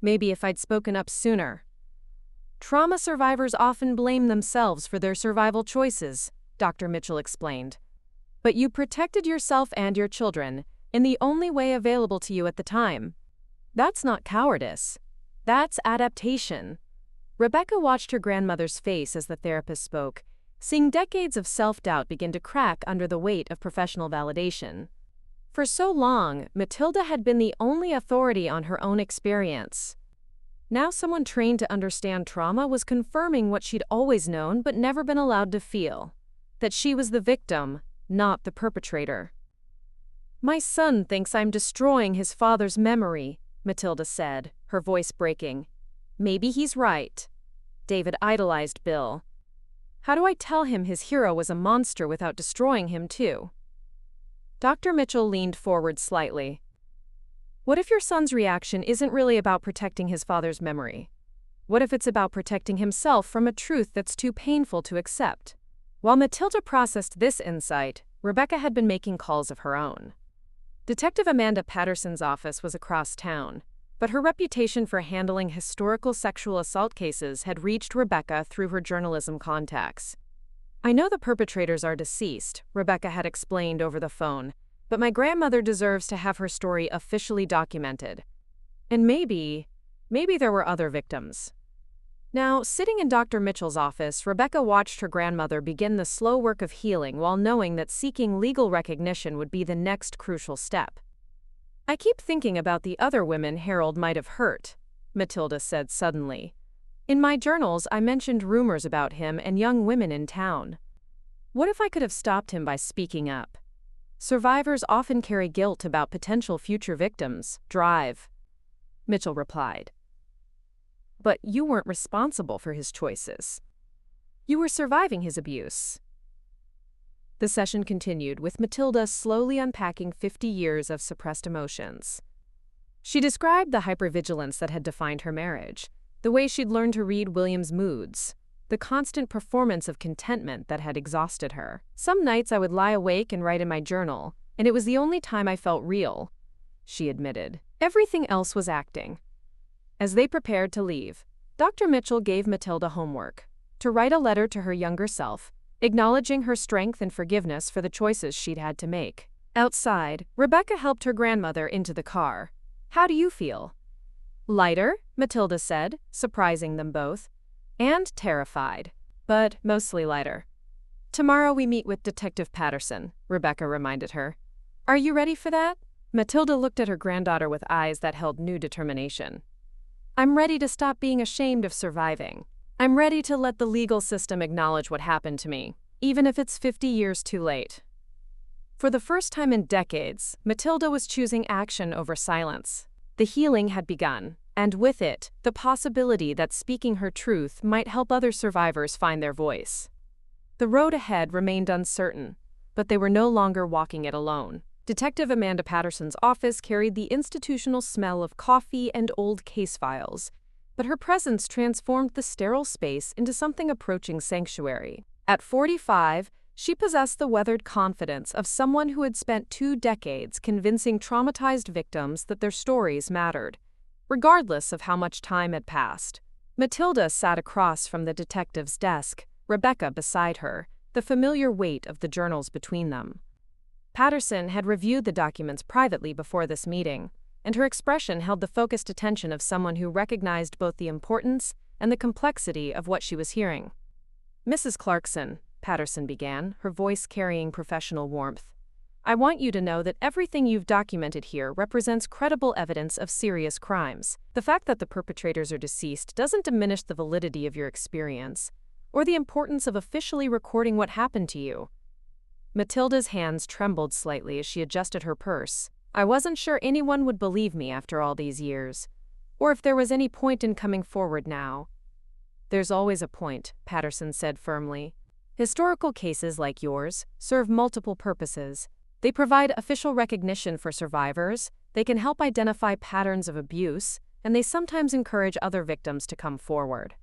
Maybe if I'd spoken up sooner." "Trauma survivors often blame themselves for their survival choices," Dr. Mitchell explained. "But you protected yourself and your children in the only way available to you at the time. That's not cowardice. That's adaptation." Rebecca watched her grandmother's face as the therapist spoke, seeing decades of self-doubt begin to crack under the weight of professional validation. For so long, Matilda had been the only authority on her own experience. Now someone trained to understand trauma was confirming what she'd always known but never been allowed to feel: that she was the victim, not the perpetrator. "My son thinks I'm destroying his father's memory," Matilda said, her voice breaking. "Maybe he's right. David idolized Bill. How do I tell him his hero was a monster without destroying him too?" Dr. Mitchell leaned forward slightly. "What if your son's reaction isn't really about protecting his father's memory? What if it's about protecting himself from a truth that's too painful to accept?" While Matilda processed this insight, Rebecca had been making calls of her own. Detective Amanda Patterson's office was across town, but her reputation for handling historical sexual assault cases had reached Rebecca through her journalism contacts. "I know the perpetrators are deceased," Rebecca had explained over the phone, "but my grandmother deserves to have her story officially documented. And maybe there were other victims." Now, sitting in Dr. Mitchell's office, Rebecca watched her grandmother begin the slow work of healing while knowing that seeking legal recognition would be the next crucial step. "I keep thinking about the other women Harold might have hurt," Matilda said suddenly. "In my journals, I mentioned rumors about him and young women in town. What if I could have stopped him by speaking up? Survivors often carry guilt about potential future victims. Drive." Mitchell replied. "But you weren't responsible for his choices. You were surviving his abuse." The session continued, with Matilda slowly unpacking 50 years of suppressed emotions. She described the hypervigilance that had defined her marriage, the way she'd learned to read William's moods, the constant performance of contentment that had exhausted her. "Some nights I would lie awake and write in my journal, and it was the only time I felt real," she admitted. "Everything else was acting." As they prepared to leave, Dr. Mitchell gave Matilda homework: to write a letter to her younger self, acknowledging her strength and forgiveness for the choices she'd had to make. Outside, Rebecca helped her grandmother into the car. "How do you feel?" "Lighter," Matilda said, surprising them both. "And terrified, but mostly lighter." "Tomorrow we meet with Detective Patterson," Rebecca reminded her. "Are you ready for that?" Matilda looked at her granddaughter with eyes that held new determination. "I'm ready to stop being ashamed of surviving. I'm ready to let the legal system acknowledge what happened to me, even if it's 50 years too late." For the first time in decades, Matilda was choosing action over silence. The healing had begun, and with it, the possibility that speaking her truth might help other survivors find their voice. The road ahead remained uncertain, but they were no longer walking it alone. Detective Amanda Patterson's office carried the institutional smell of coffee and old case files, but her presence transformed the sterile space into something approaching sanctuary. At 45, she possessed the weathered confidence of someone who had spent 2 decades convincing traumatized victims that their stories mattered, regardless of how much time had passed. Matilda sat across from the detective's desk, Rebecca beside her, the familiar weight of the journals between them. Patterson had reviewed the documents privately before this meeting, and her expression held the focused attention of someone who recognized both the importance and the complexity of what she was hearing. "Mrs. Clarkson," Patterson began, her voice carrying professional warmth, "I want you to know that everything you've documented here represents credible evidence of serious crimes. The fact that the perpetrators are deceased doesn't diminish the validity of your experience, or the importance of officially recording what happened to you." Matilda's hands trembled slightly as she adjusted her purse. "I wasn't sure anyone would believe me after all these years, or if there was any point in coming forward now." "There's always a point," Patterson said firmly. "Historical cases like yours serve multiple purposes. They provide official recognition for survivors, they can help identify patterns of abuse, and they sometimes encourage other victims to come forward."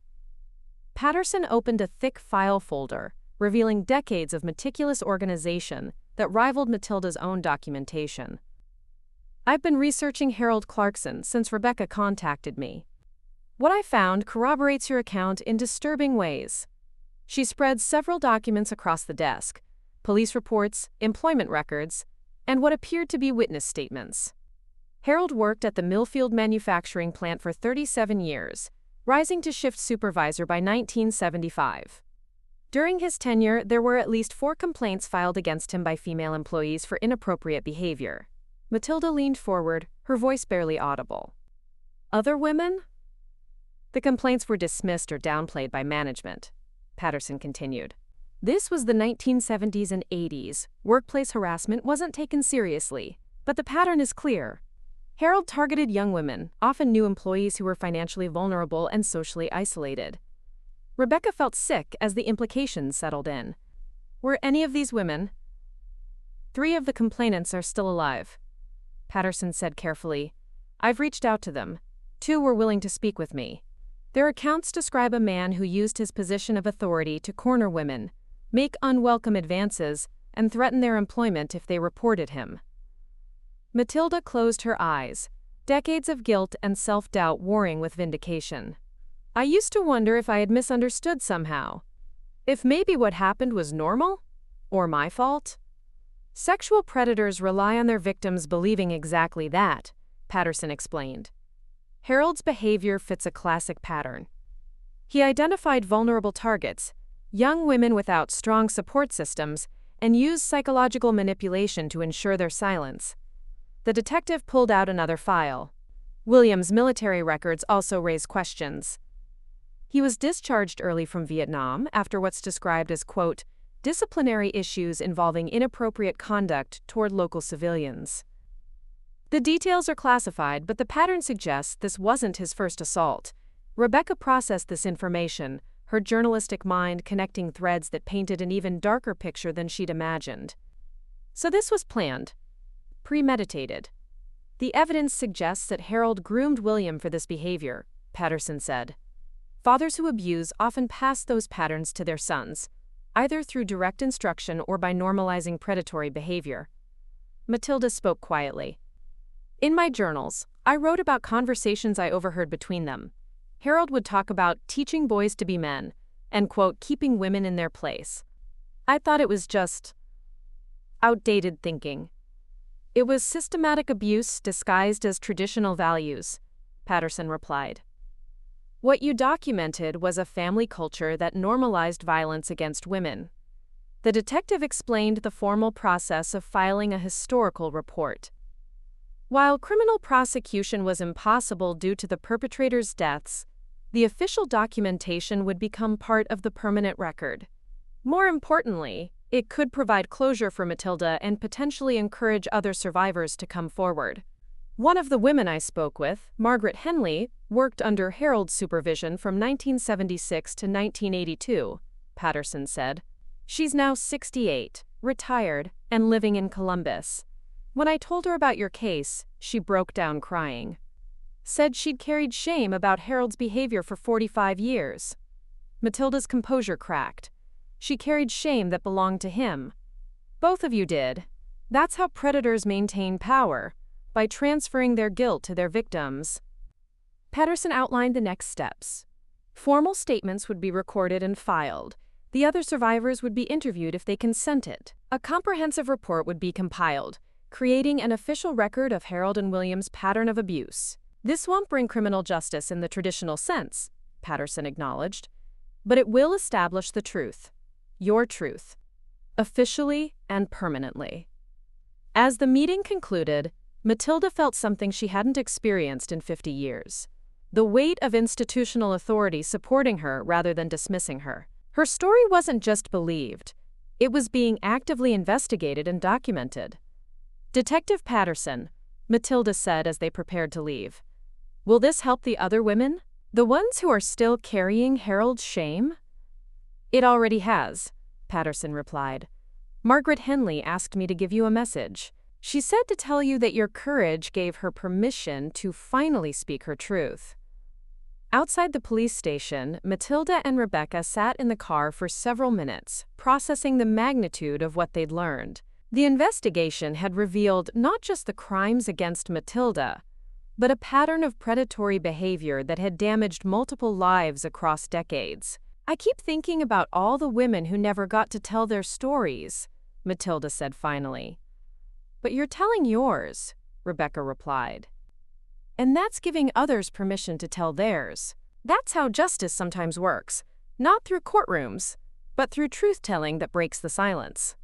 Patterson opened a thick file folder, revealing decades of meticulous organization that rivaled Matilda's own documentation. "I've been researching Harold Clarkson since Rebecca contacted me. What I found corroborates your account in disturbing ways." She spread several documents across the desk: police reports, employment records, and what appeared to be witness statements. Harold worked at the Millfield manufacturing plant for 37 years, rising to shift supervisor by 1975. During his tenure, there were at least 4 complaints filed against him by female employees for inappropriate behavior. Matilda leaned forward, her voice barely audible. "Other women?" "The complaints were dismissed or downplayed by management," Patterson continued. "This was the 1970s and 80s. Workplace harassment wasn't taken seriously, but the pattern is clear. Harold targeted young women, often new employees who were financially vulnerable and socially isolated." Rebecca felt sick as the implications settled in. "Were any of these women?" "3 of the complainants are still alive," Patterson said carefully. "I've reached out to them. 2 were willing to speak with me. Their accounts describe a man who used his position of authority to corner women, make unwelcome advances, and threaten their employment if they reported him." Matilda closed her eyes, decades of guilt and self-doubt warring with vindication. "I used to wonder if I had misunderstood somehow. If maybe what happened was normal? Or my fault?" "Sexual predators rely on their victims believing exactly that," Patterson explained. "Harold's behavior fits a classic pattern. He identified vulnerable targets, young women without strong support systems, and used psychological manipulation to ensure their silence." The detective pulled out another file. William's military records also raise questions. He was discharged early from Vietnam after what's described as, quote, "disciplinary issues involving inappropriate conduct toward local civilians." The details are classified, but the pattern suggests this wasn't his first assault. Rebecca processed this information, her journalistic mind connecting threads that painted an even darker picture than she'd imagined. "So this was planned, premeditated. The evidence suggests that Harold groomed William for this behavior," Patterson said. "Fathers who abuse often pass those patterns to their sons, either through direct instruction or by normalizing predatory behavior." Matilda spoke quietly. "In my journals, I wrote about conversations I overheard between them. Harold would talk about teaching boys to be men and, quote, keeping women in their place. I thought it was just outdated thinking. It was systematic abuse disguised as traditional values," Patterson replied. "What you documented was a family culture that normalized violence against women." The detective explained the formal process of filing a historical report. While criminal prosecution was impossible due to the perpetrators' deaths, the official documentation would become part of the permanent record. More importantly, it could provide closure for Matilda and potentially encourage other survivors to come forward. "One of the women I spoke with, Margaret Henley, worked under Harold's supervision from 1976 to 1982, Patterson said. "She's now 68, retired, and living in Columbus. When I told her about your case, she broke down crying. Said she'd carried shame about Harold's behavior for 45 years. Matilda's composure cracked. She carried shame that belonged to him. Both of you did. That's how predators maintain power, by transferring their guilt to their victims." Patterson outlined the next steps. Formal statements would be recorded and filed. The other survivors would be interviewed if they consented. A comprehensive report would be compiled, creating an official record of Harold and William's pattern of abuse. This won't bring criminal justice in the traditional sense, Patterson acknowledged, but it will establish the truth, your truth, officially and permanently. As the meeting concluded, Matilda felt something she hadn't experienced in 50 years. The weight of institutional authority supporting her rather than dismissing her. Her story wasn't just believed, it was being actively investigated and documented. Detective Patterson, Matilda said as they prepared to leave. Will this help the other women? The ones who are still carrying Harold's shame? It already has, Patterson replied. Margaret Henley asked me to give you a message. She said to tell you that your courage gave her permission to finally speak her truth. Outside the police station, Matilda and Rebecca sat in the car for several minutes, processing the magnitude of what they'd learned. The investigation had revealed not just the crimes against Matilda, but a pattern of predatory behavior that had damaged multiple lives across decades. I keep thinking about all the women who never got to tell their stories, Matilda said finally. But you're telling yours, Rebecca replied. And that's giving others permission to tell theirs. That's how justice sometimes works, not through courtrooms, but through truth-telling that breaks the silence.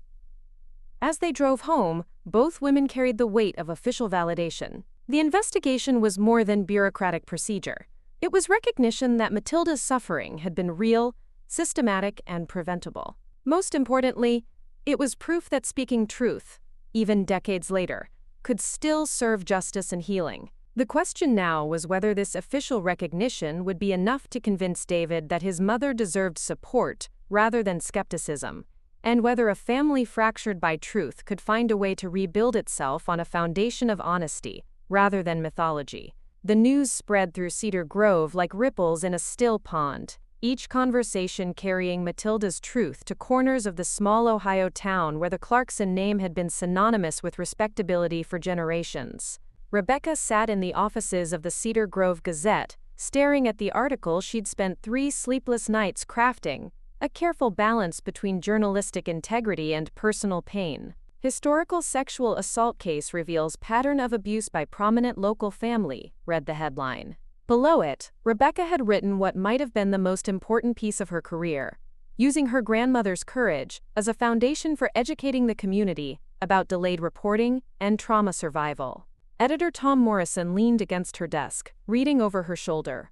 As they drove home, both women carried the weight of official validation. The investigation was more than bureaucratic procedure. It was recognition that Matilda's suffering had been real, systematic, and preventable. Most importantly, it was proof that speaking truth, even decades later, could still serve justice and healing. The question now was whether this official recognition would be enough to convince David that his mother deserved support rather than skepticism, and whether a family fractured by truth could find a way to rebuild itself on a foundation of honesty rather than mythology. The news spread through Cedar Grove like ripples in a still pond, each conversation carrying Matilda's truth to corners of the small Ohio town where the Clarkson name had been synonymous with respectability for generations. Rebecca sat in the offices of the Cedar Grove Gazette, staring at the article she'd spent 3 sleepless nights crafting, a careful balance between journalistic integrity and personal pain. Historical sexual assault case reveals pattern of abuse by prominent local family, read the headline. Below it, Rebecca had written what might have been the most important piece of her career, using her grandmother's courage as a foundation for educating the community about delayed reporting and trauma survival. Editor Tom Morrison leaned against her desk, reading over her shoulder.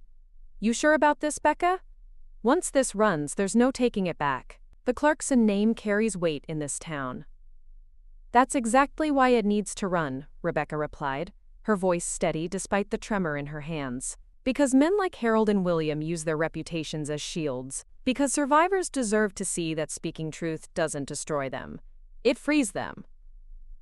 You sure about this, Becca? Once this runs, there's no taking it back. The Clarkson name carries weight in this town. That's exactly why it needs to run, Rebecca replied, her voice steady despite the tremor in her hands. Because men like Harold and William use their reputations as shields. Because survivors deserve to see that speaking truth doesn't destroy them. It frees them.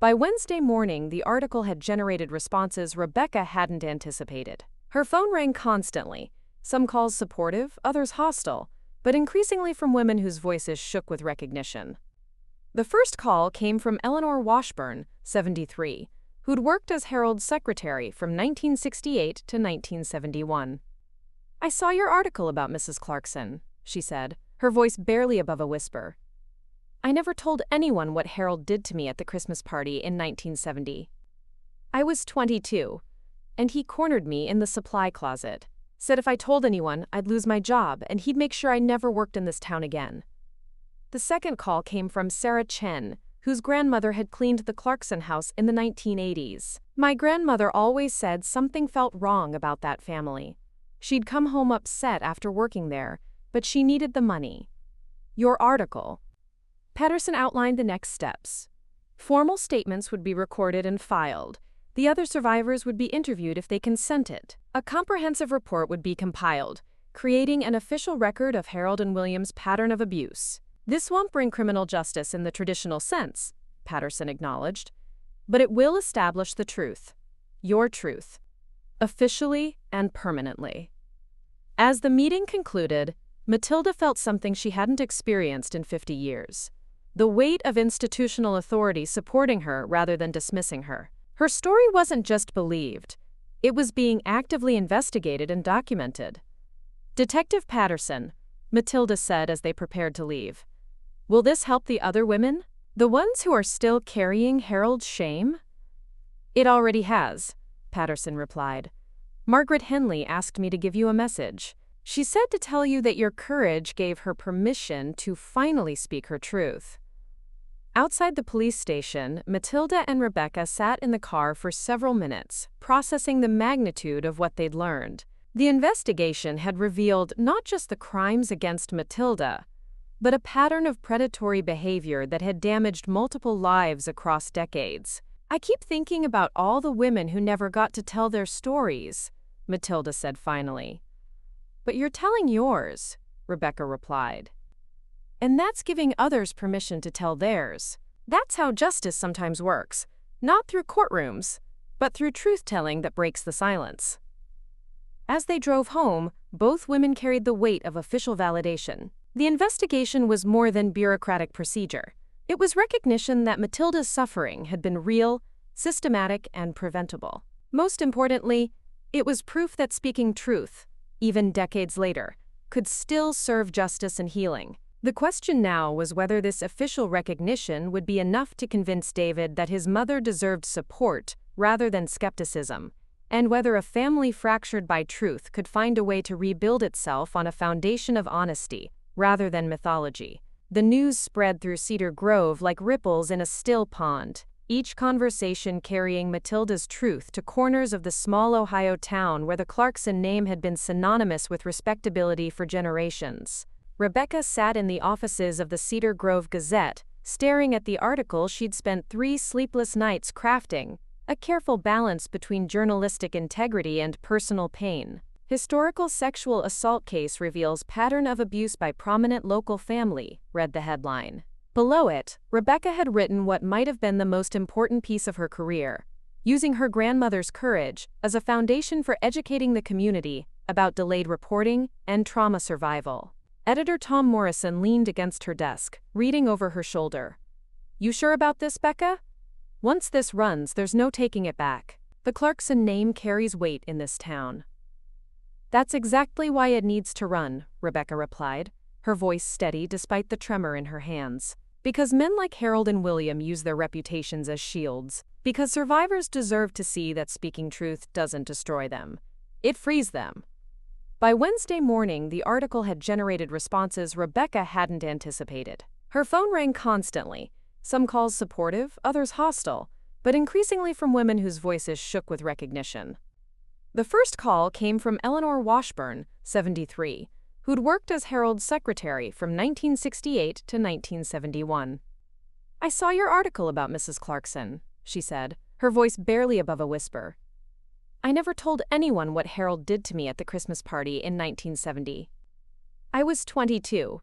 By Wednesday morning, the article had generated responses Rebecca hadn't anticipated. Her phone rang constantly, some calls supportive, others hostile, but increasingly from women whose voices shook with recognition. The first call came from Eleanor Washburn, 73, who'd worked as Harold's secretary from 1968 to 1971. I saw your article about Mrs. Clarkson, she said, her voice barely above a whisper. I never told anyone what Harold did to me at the Christmas party in 1970. I was 22, and he cornered me in the supply closet, said if I told anyone, I'd lose my job and he'd make sure I never worked in this town again. The second call came from Sarah Chen, whose grandmother had cleaned the Clarkson house in the 1980s. My grandmother always said something felt wrong about that family. She'd come home upset after working there, but she needed the money. Your article. Patterson outlined the next steps. Formal statements would be recorded and filed. The other survivors would be interviewed if they consented. A comprehensive report would be compiled, creating an official record of Harold and William's pattern of abuse. This won't bring criminal justice in the traditional sense, Patterson acknowledged, but it will establish the truth, your truth, officially and permanently. As the meeting concluded, Matilda felt something she hadn't experienced in 50 years. The weight of institutional authority supporting her rather than dismissing her. Her story wasn't just believed, it was being actively investigated and documented. Detective Patterson, Matilda said as they prepared to leave. Will this help the other women? The ones who are still carrying Harold's shame? It already has, Patterson replied. Margaret Henley asked me to give you a message. She said to tell you that your courage gave her permission to finally speak her truth. Outside the police station, Matilda and Rebecca sat in the car for several minutes, processing the magnitude of what they'd learned. The investigation had revealed not just the crimes against Matilda, but a pattern of predatory behavior that had damaged multiple lives across decades. I keep thinking about all the women who never got to tell their stories, Matilda said finally. But you're telling yours, Rebecca replied. And that's giving others permission to tell theirs. That's how justice sometimes works, not through courtrooms, but through truth-telling that breaks the silence. As they drove home, both women carried the weight of official validation. The investigation was more than bureaucratic procedure. It was recognition that Matilda's suffering had been real, systematic, and preventable. Most importantly, it was proof that speaking truth, even decades later, could still serve justice and healing. The question now was whether this official recognition would be enough to convince David that his mother deserved support rather than skepticism, and whether a family fractured by truth could find a way to rebuild itself on a foundation of honesty rather than mythology. The news spread through Cedar Grove like ripples in a still pond, each conversation carrying Matilda's truth to corners of the small Ohio town where the Clarkson name had been synonymous with respectability for generations. Rebecca sat in the offices of the Cedar Grove Gazette, staring at the article she'd spent 3 sleepless nights crafting, a careful balance between journalistic integrity and personal pain. Historical sexual assault case reveals pattern of abuse by prominent local family, read the headline. Below it, Rebecca had written what might have been the most important piece of her career, using her grandmother's courage as a foundation for educating the community about delayed reporting and trauma survival. Editor Tom Morrison leaned against her desk, reading over her shoulder. You sure about this, Becca? Once this runs, there's no taking it back. The Clarkson name carries weight in this town. That's exactly why it needs to run, Rebecca replied, her voice steady despite the tremor in her hands. Because men like Harold and William use their reputations as shields. Because survivors deserve to see that speaking truth doesn't destroy them. It frees them. By Wednesday morning, the article had generated responses Rebecca hadn't anticipated. Her phone rang constantly, some calls supportive, others hostile, but increasingly from women whose voices shook with recognition. The first call came from Eleanor Washburn, 73, who'd worked as Harold's secretary from 1968 to 1971. I saw your article about Mrs. Clarkson, she said, her voice barely above a whisper. I never told anyone what Harold did to me at the Christmas party in 1970. I was 22,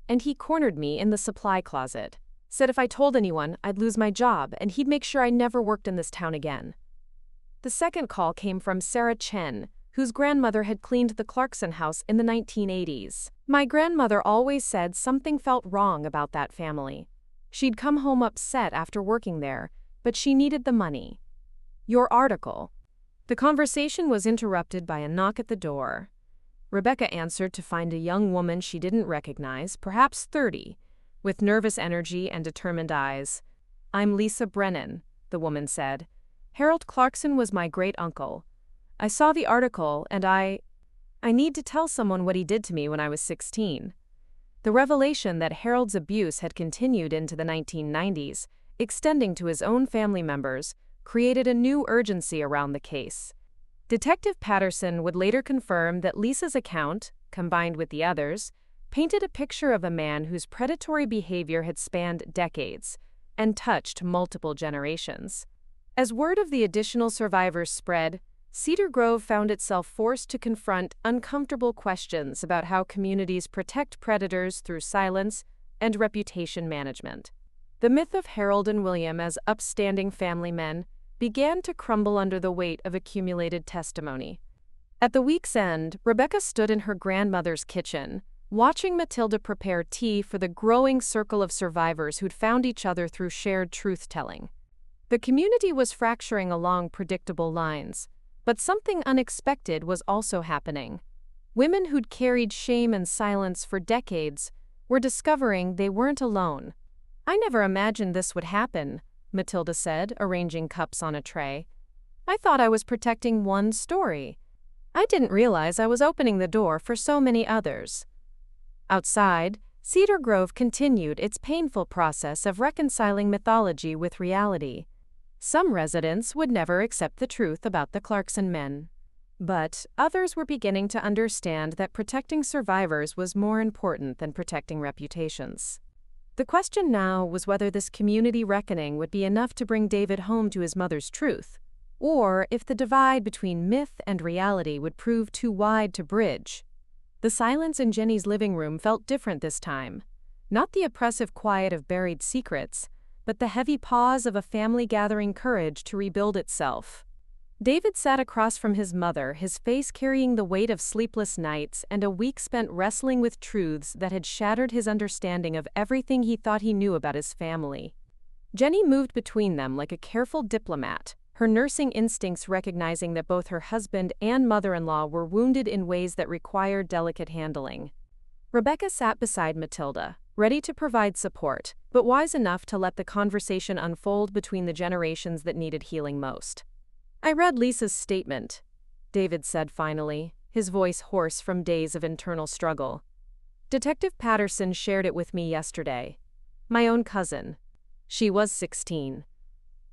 and he cornered me in the supply closet, said if I told anyone, I'd lose my job and he'd make sure I never worked in this town again. The second call came from Sarah Chen, whose grandmother had cleaned the Clarkson house in the 1980s. My grandmother always said something felt wrong about that family. She'd come home upset after working there, but she needed the money. Your article. The conversation was interrupted by a knock at the door. Rebecca answered to find a young woman she didn't recognize, perhaps 30, with nervous energy and determined eyes. I'm Lisa Brennan, the woman said. Harold Clarkson was my great-uncle. I saw the article and I need to tell someone what he did to me when I was 16. The revelation that Harold's abuse had continued into the 1990s, extending to his own family members, created a new urgency around the case. Detective Patterson would later confirm that Lisa's account, combined with the others, painted a picture of a man whose predatory behavior had spanned decades and touched multiple generations. As word of the additional survivors spread, Cedar Grove found itself forced to confront uncomfortable questions about how communities protect predators through silence and reputation management. The myth of Harold and William as upstanding family men began to crumble under the weight of accumulated testimony. At the week's end, Rebecca stood in her grandmother's kitchen, watching Matilda prepare tea for the growing circle of survivors who'd found each other through shared truth-telling. The community was fracturing along predictable lines, but something unexpected was also happening. Women who'd carried shame and silence for decades were discovering they weren't alone. I never imagined this would happen, Matilda said, arranging cups on a tray. I thought I was protecting one story. I didn't realize I was opening the door for so many others. Outside, Cedar Grove continued its painful process of reconciling mythology with reality. Some residents would never accept the truth about the Clarkson men. But others were beginning to understand that protecting survivors was more important than protecting reputations. The question now was whether this community reckoning would be enough to bring David home to his mother's truth, or if the divide between myth and reality would prove too wide to bridge. The silence in Jenny's living room felt different this time. Not the oppressive quiet of buried secrets, but the heavy pause of a family gathering courage to rebuild itself. David sat across from his mother, his face carrying the weight of sleepless nights and a week spent wrestling with truths that had shattered his understanding of everything he thought he knew about his family. Jenny moved between them like a careful diplomat, her nursing instincts recognizing that both her husband and mother-in-law were wounded in ways that required delicate handling. Rebecca sat beside Matilda, ready to provide support, but wise enough to let the conversation unfold between the generations that needed healing most. "I read Lisa's statement," David said finally, his voice hoarse from days of internal struggle. "Detective Patterson shared it with me yesterday. My own cousin. She was 16.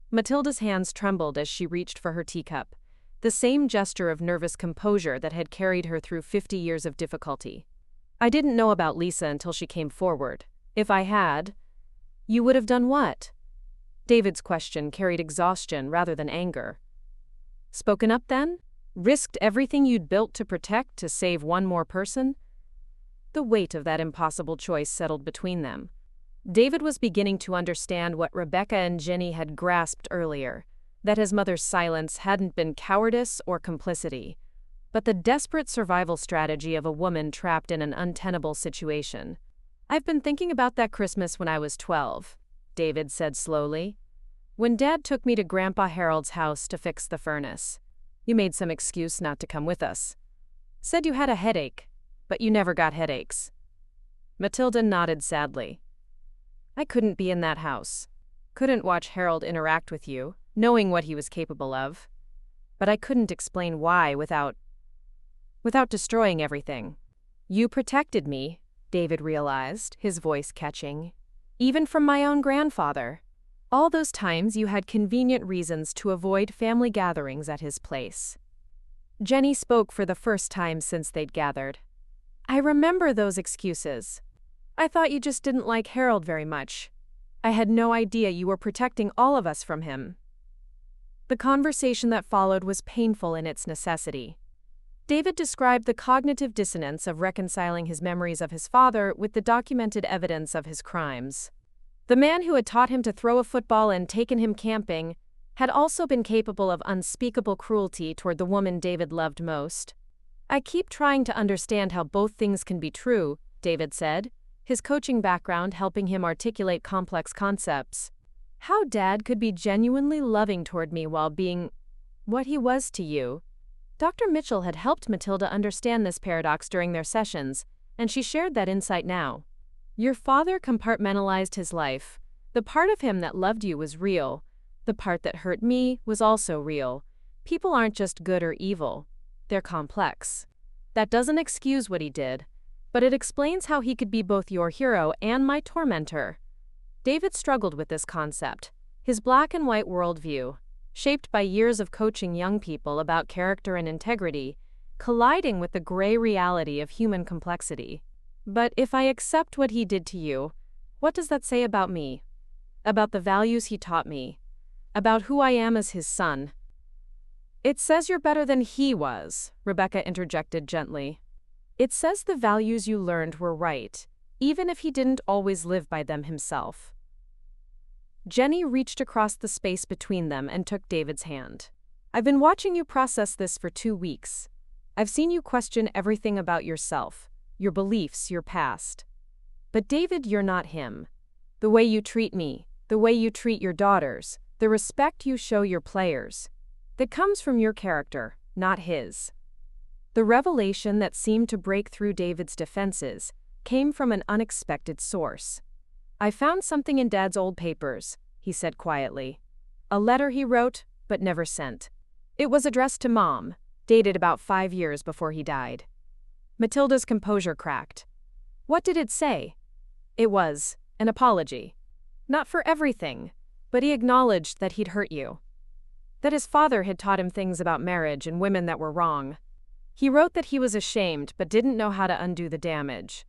Matilda's hands trembled as she reached for her teacup, the same gesture of nervous composure that had carried her through 50 years of difficulty. "I didn't know about Lisa until she came forward. If I had..." "You would have done what?" David's question carried exhaustion rather than anger. "Spoken up then? Risked everything you'd built to protect to save one more person?" The weight of that impossible choice settled between them. David was beginning to understand what Rebecca and Jenny had grasped earlier, that his mother's silence hadn't been cowardice or complicity, but the desperate survival strategy of a woman trapped in an untenable situation. "I've been thinking about that Christmas when I was 12, David said slowly. "When Dad took me to Grandpa Harold's house to fix the furnace. You made some excuse not to come with us. Said you had a headache, but you never got headaches." Matilda nodded sadly. "I couldn't be in that house. Couldn't watch Harold interact with you, knowing what he was capable of. But I couldn't explain why without destroying everything. You protected me," David realized, his voice catching. "Even from my own grandfather. All those times you had convenient reasons to avoid family gatherings at his place." Jenny spoke for the first time since they'd gathered. "I remember those excuses. I thought you just didn't like Harold very much. I had no idea you were protecting all of us from him." The conversation that followed was painful in its necessity. David described the cognitive dissonance of reconciling his memories of his father with the documented evidence of his crimes. The man who had taught him to throw a football and taken him camping had also been capable of unspeakable cruelty toward the woman David loved most. "I keep trying to understand how both things can be true," David said, his coaching background helping him articulate complex concepts. "How Dad could be genuinely loving toward me while being what he was to you." Dr. Mitchell had helped Matilda understand this paradox during their sessions, and she shared that insight now. "Your father compartmentalized his life. The part of him that loved you was real. The part that hurt me was also real. People aren't just good or evil. They're complex. That doesn't excuse what he did, but it explains how he could be both your hero and my tormentor." David struggled with this concept, his black and white worldview, shaped by years of coaching young people about character and integrity, colliding with the gray reality of human complexity. "But if I accept what he did to you, what does that say about me? About the values he taught me? About who I am as his son?" "It says you're better than he was," Rebecca interjected gently. "It says the values you learned were right, even if he didn't always live by them himself." Jenny reached across the space between them and took David's hand. "I've been watching you process this for 2 weeks. I've seen you question everything about yourself, your beliefs, your past. But David, you're not him. The way you treat me, the way you treat your daughters, the respect you show your players, that comes from your character, not his." The revelation that seemed to break through David's defenses came from an unexpected source. "I found something in Dad's old papers," he said quietly. "A letter he wrote, but never sent. It was addressed to Mom, dated about 5 years before he died. Matilda's composure cracked. What did it say? It was an apology. Not for everything, but he acknowledged that he'd hurt you. That his father had taught him things about marriage and women that were wrong. He wrote that he was ashamed but didn't know how to undo the damage.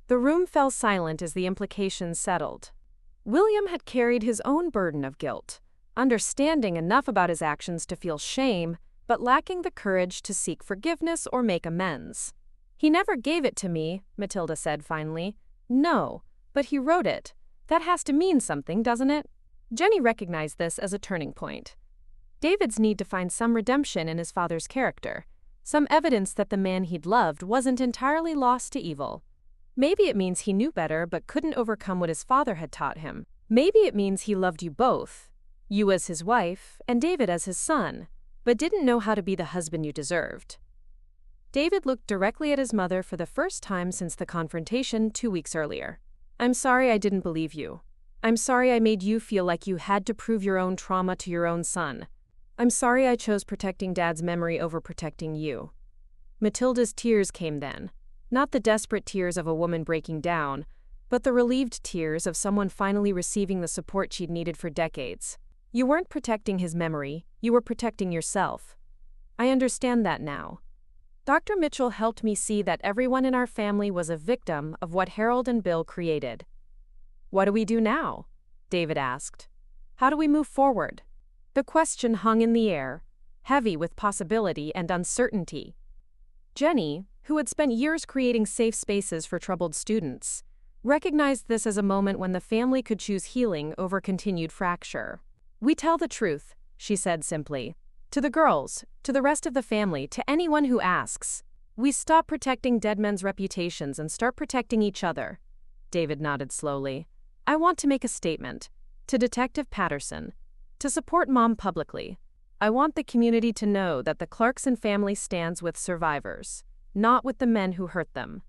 The room fell silent as the implications settled. William had carried his own burden of guilt, understanding enough about his actions to feel shame, but lacking the courage to seek forgiveness or make amends. He never gave it to me, Matilda said finally. No, but he wrote it. That has to mean something, doesn't it? Jenny recognized this as a turning point. David's need to find some redemption in his father's character, some evidence that the man he'd loved wasn't entirely lost to evil. Maybe it means he knew better but couldn't overcome what his father had taught him. Maybe it means he loved you both, you as his wife and David as his son, but didn't know how to be the husband you deserved. David looked directly at his mother for the first time since the confrontation 2 weeks earlier. I'm sorry I didn't believe you. I'm sorry I made you feel like you had to prove your own trauma to your own son. I'm sorry I chose protecting Dad's memory over protecting you. Matilda's tears came then. Not the desperate tears of a woman breaking down, but the relieved tears of someone finally receiving the support she'd needed for decades. You weren't protecting his memory, you were protecting yourself. I understand that now. Dr. Mitchell helped me see that everyone in our family was a victim of what Harold and Bill created. What do we do now? David asked. How do we move forward? The question hung in the air, heavy with possibility and uncertainty. Jenny, who had spent years creating safe spaces for troubled students, recognized this as a moment when the family could choose healing over continued fracture. We tell the truth, she said simply. To the girls, to the rest of the family, to anyone who asks. We stop protecting dead men's reputations and start protecting each other. David nodded slowly. I want to make a statement. To Detective Patterson. To support Mom publicly. I want the community to know that the Clarkson family stands with survivors, not with the men who hurt them.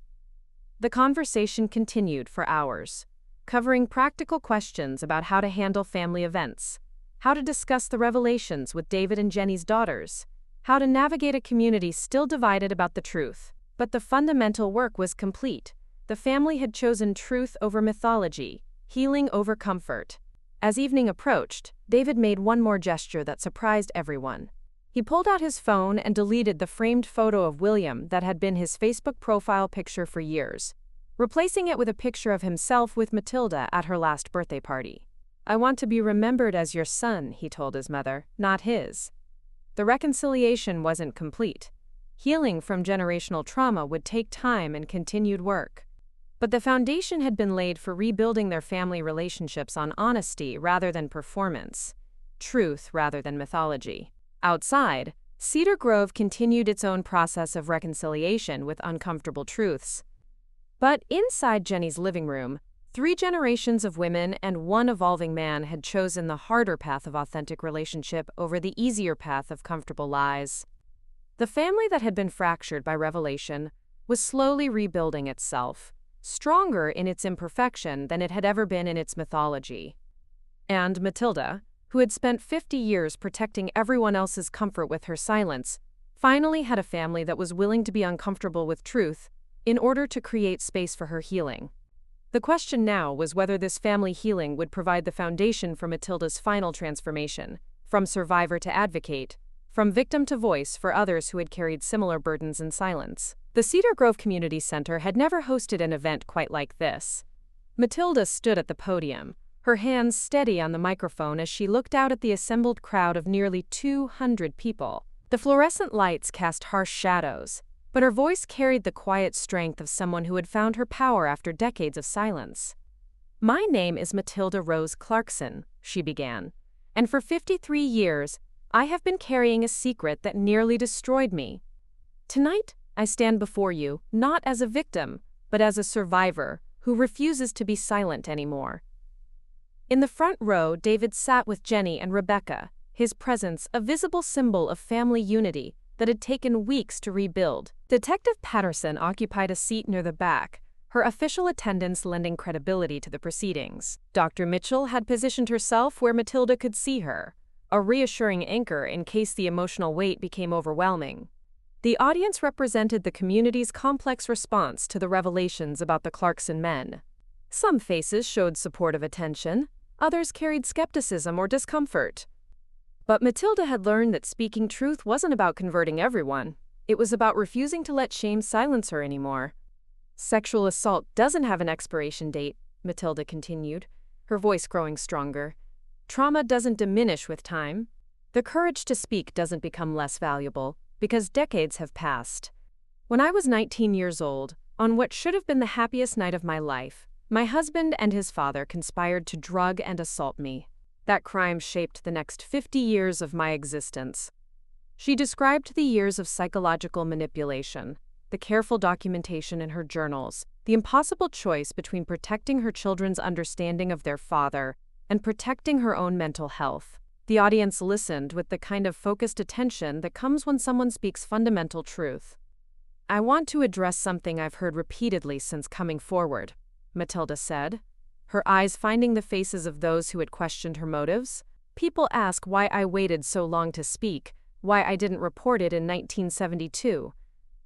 The conversation continued for hours, covering practical questions about how to handle family events, how to discuss the revelations with David and Jenny's daughters, how to navigate a community still divided about the truth. But the fundamental work was complete. The family had chosen truth over mythology, healing over comfort. As evening approached, David made one more gesture that surprised everyone. He pulled out his phone and deleted the framed photo of William that had been his Facebook profile picture for years, replacing it with a picture of himself with Matilda at her last birthday party. I want to be remembered as your son, he told his mother, not his. The reconciliation wasn't complete. Healing from generational trauma would take time and continued work. But the foundation had been laid for rebuilding their family relationships on honesty rather than performance, truth rather than mythology. Outside, Cedar Grove continued its own process of reconciliation with uncomfortable truths. But inside Jenny's living room, 3 generations of women and 1 evolving man had chosen the harder path of authentic relationship over the easier path of comfortable lies. The family that had been fractured by revelation was slowly rebuilding itself, stronger in its imperfection than it had ever been in its mythology. And Matilda, who had spent 50 years protecting everyone else's comfort with her silence, finally had a family that was willing to be uncomfortable with truth in order to create space for her healing. The question now was whether this family healing would provide the foundation for Matilda's final transformation, from survivor to advocate, from victim to voice for others who had carried similar burdens in silence. The Cedar Grove Community Center had never hosted an event quite like this. Matilda stood at the podium, her hands steady on the microphone as she looked out at the assembled crowd of nearly 200 people. The fluorescent lights cast harsh shadows, but her voice carried the quiet strength of someone who had found her power after decades of silence. My name is Matilda Rose Clarkson, she began, and for 53 years, I have been carrying a secret that nearly destroyed me. Tonight, I stand before you, not as a victim, but as a survivor who refuses to be silent anymore. In the front row, David sat with Jenny and Rebecca, his presence a visible symbol of family unity that had taken weeks to rebuild. Detective Patterson occupied a seat near the back, her official attendance lending credibility to the proceedings. Dr. Mitchell had positioned herself where Matilda could see her, a reassuring anchor in case the emotional weight became overwhelming. The audience represented the community's complex response to the revelations about the Clarkson men. Some faces showed supportive attention, others carried skepticism or discomfort. But Matilda had learned that speaking truth wasn't about converting everyone. It was about refusing to let shame silence her anymore. Sexual assault doesn't have an expiration date, Matilda continued, her voice growing stronger. Trauma doesn't diminish with time. The courage to speak doesn't become less valuable, because decades have passed. When I was 19 years old, on what should have been the happiest night of my life, my husband and his father conspired to drug and assault me. That crime shaped the next 50 years of my existence. She described the years of psychological manipulation, the careful documentation in her journals, the impossible choice between protecting her children's understanding of their father and protecting her own mental health. The audience listened with the kind of focused attention that comes when someone speaks fundamental truth. "I want to address something I've heard repeatedly since coming forward," Matilda said, her eyes finding the faces of those who had questioned her motives. "People ask why I waited so long to speak, why I didn't report it in 1972.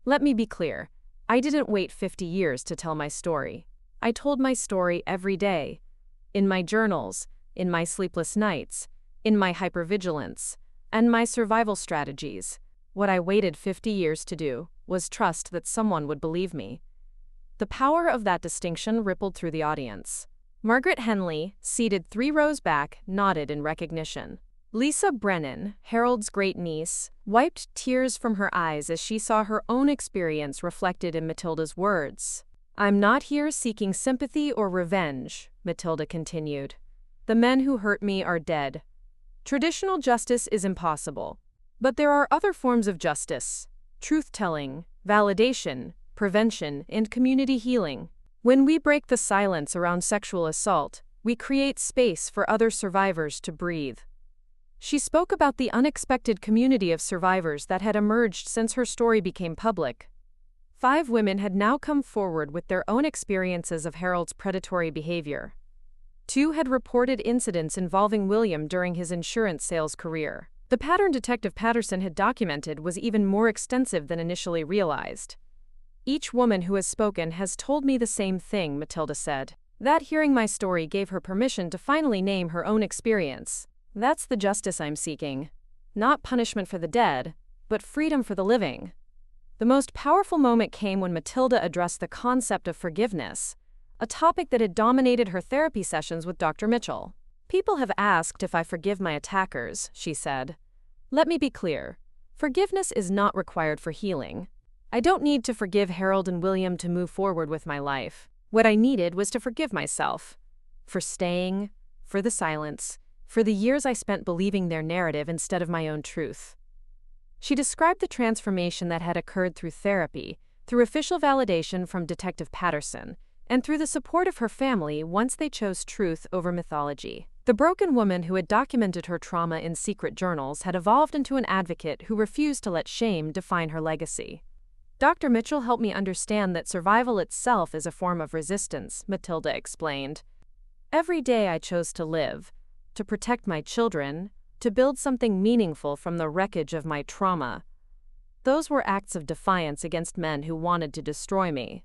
Let me be clear, I didn't wait 50 years to tell my story. I told my story every day. In my journals, in my sleepless nights, in my hypervigilance, and my survival strategies. What I waited 50 years to do was trust that someone would believe me." The power of that distinction rippled through the audience. Margaret Henley, seated 3 rows back, nodded in recognition. Lisa Brennan, Harold's great-niece, wiped tears from her eyes as she saw her own experience reflected in Matilda's words. "I'm not here seeking sympathy or revenge," Matilda continued. "The men who hurt me are dead. Traditional justice is impossible. But there are other forms of justice: truth-telling, validation, prevention, and community healing. When we break the silence around sexual assault, we create space for other survivors to breathe." She spoke about the unexpected community of survivors that had emerged since her story became public. 5 women had now come forward with their own experiences of Harold's predatory behavior. 2 had reported incidents involving William during his insurance sales career. The pattern Detective Patterson had documented was even more extensive than initially realized. "Each woman who has spoken has told me the same thing," Matilda said. "That hearing my story gave her permission to finally name her own experience. That's the justice I'm seeking. Not punishment for the dead, but freedom for the living." The most powerful moment came when Matilda addressed the concept of forgiveness, a topic that had dominated her therapy sessions with Dr. Mitchell. "People have asked if I forgive my attackers," she said. "Let me be clear. Forgiveness is not required for healing. I don't need to forgive Harold and William to move forward with my life. What I needed was to forgive myself. For staying, for the silence, for the years I spent believing their narrative instead of my own truth." She described the transformation that had occurred through therapy, through official validation from Detective Patterson, and through the support of her family once they chose truth over mythology. The broken woman who had documented her trauma in secret journals had evolved into an advocate who refused to let shame define her legacy. "Dr. Mitchell helped me understand that survival itself is a form of resistance," Matilda explained. "Every day I chose to live, to protect my children, to build something meaningful from the wreckage of my trauma. Those were acts of defiance against men who wanted to destroy me."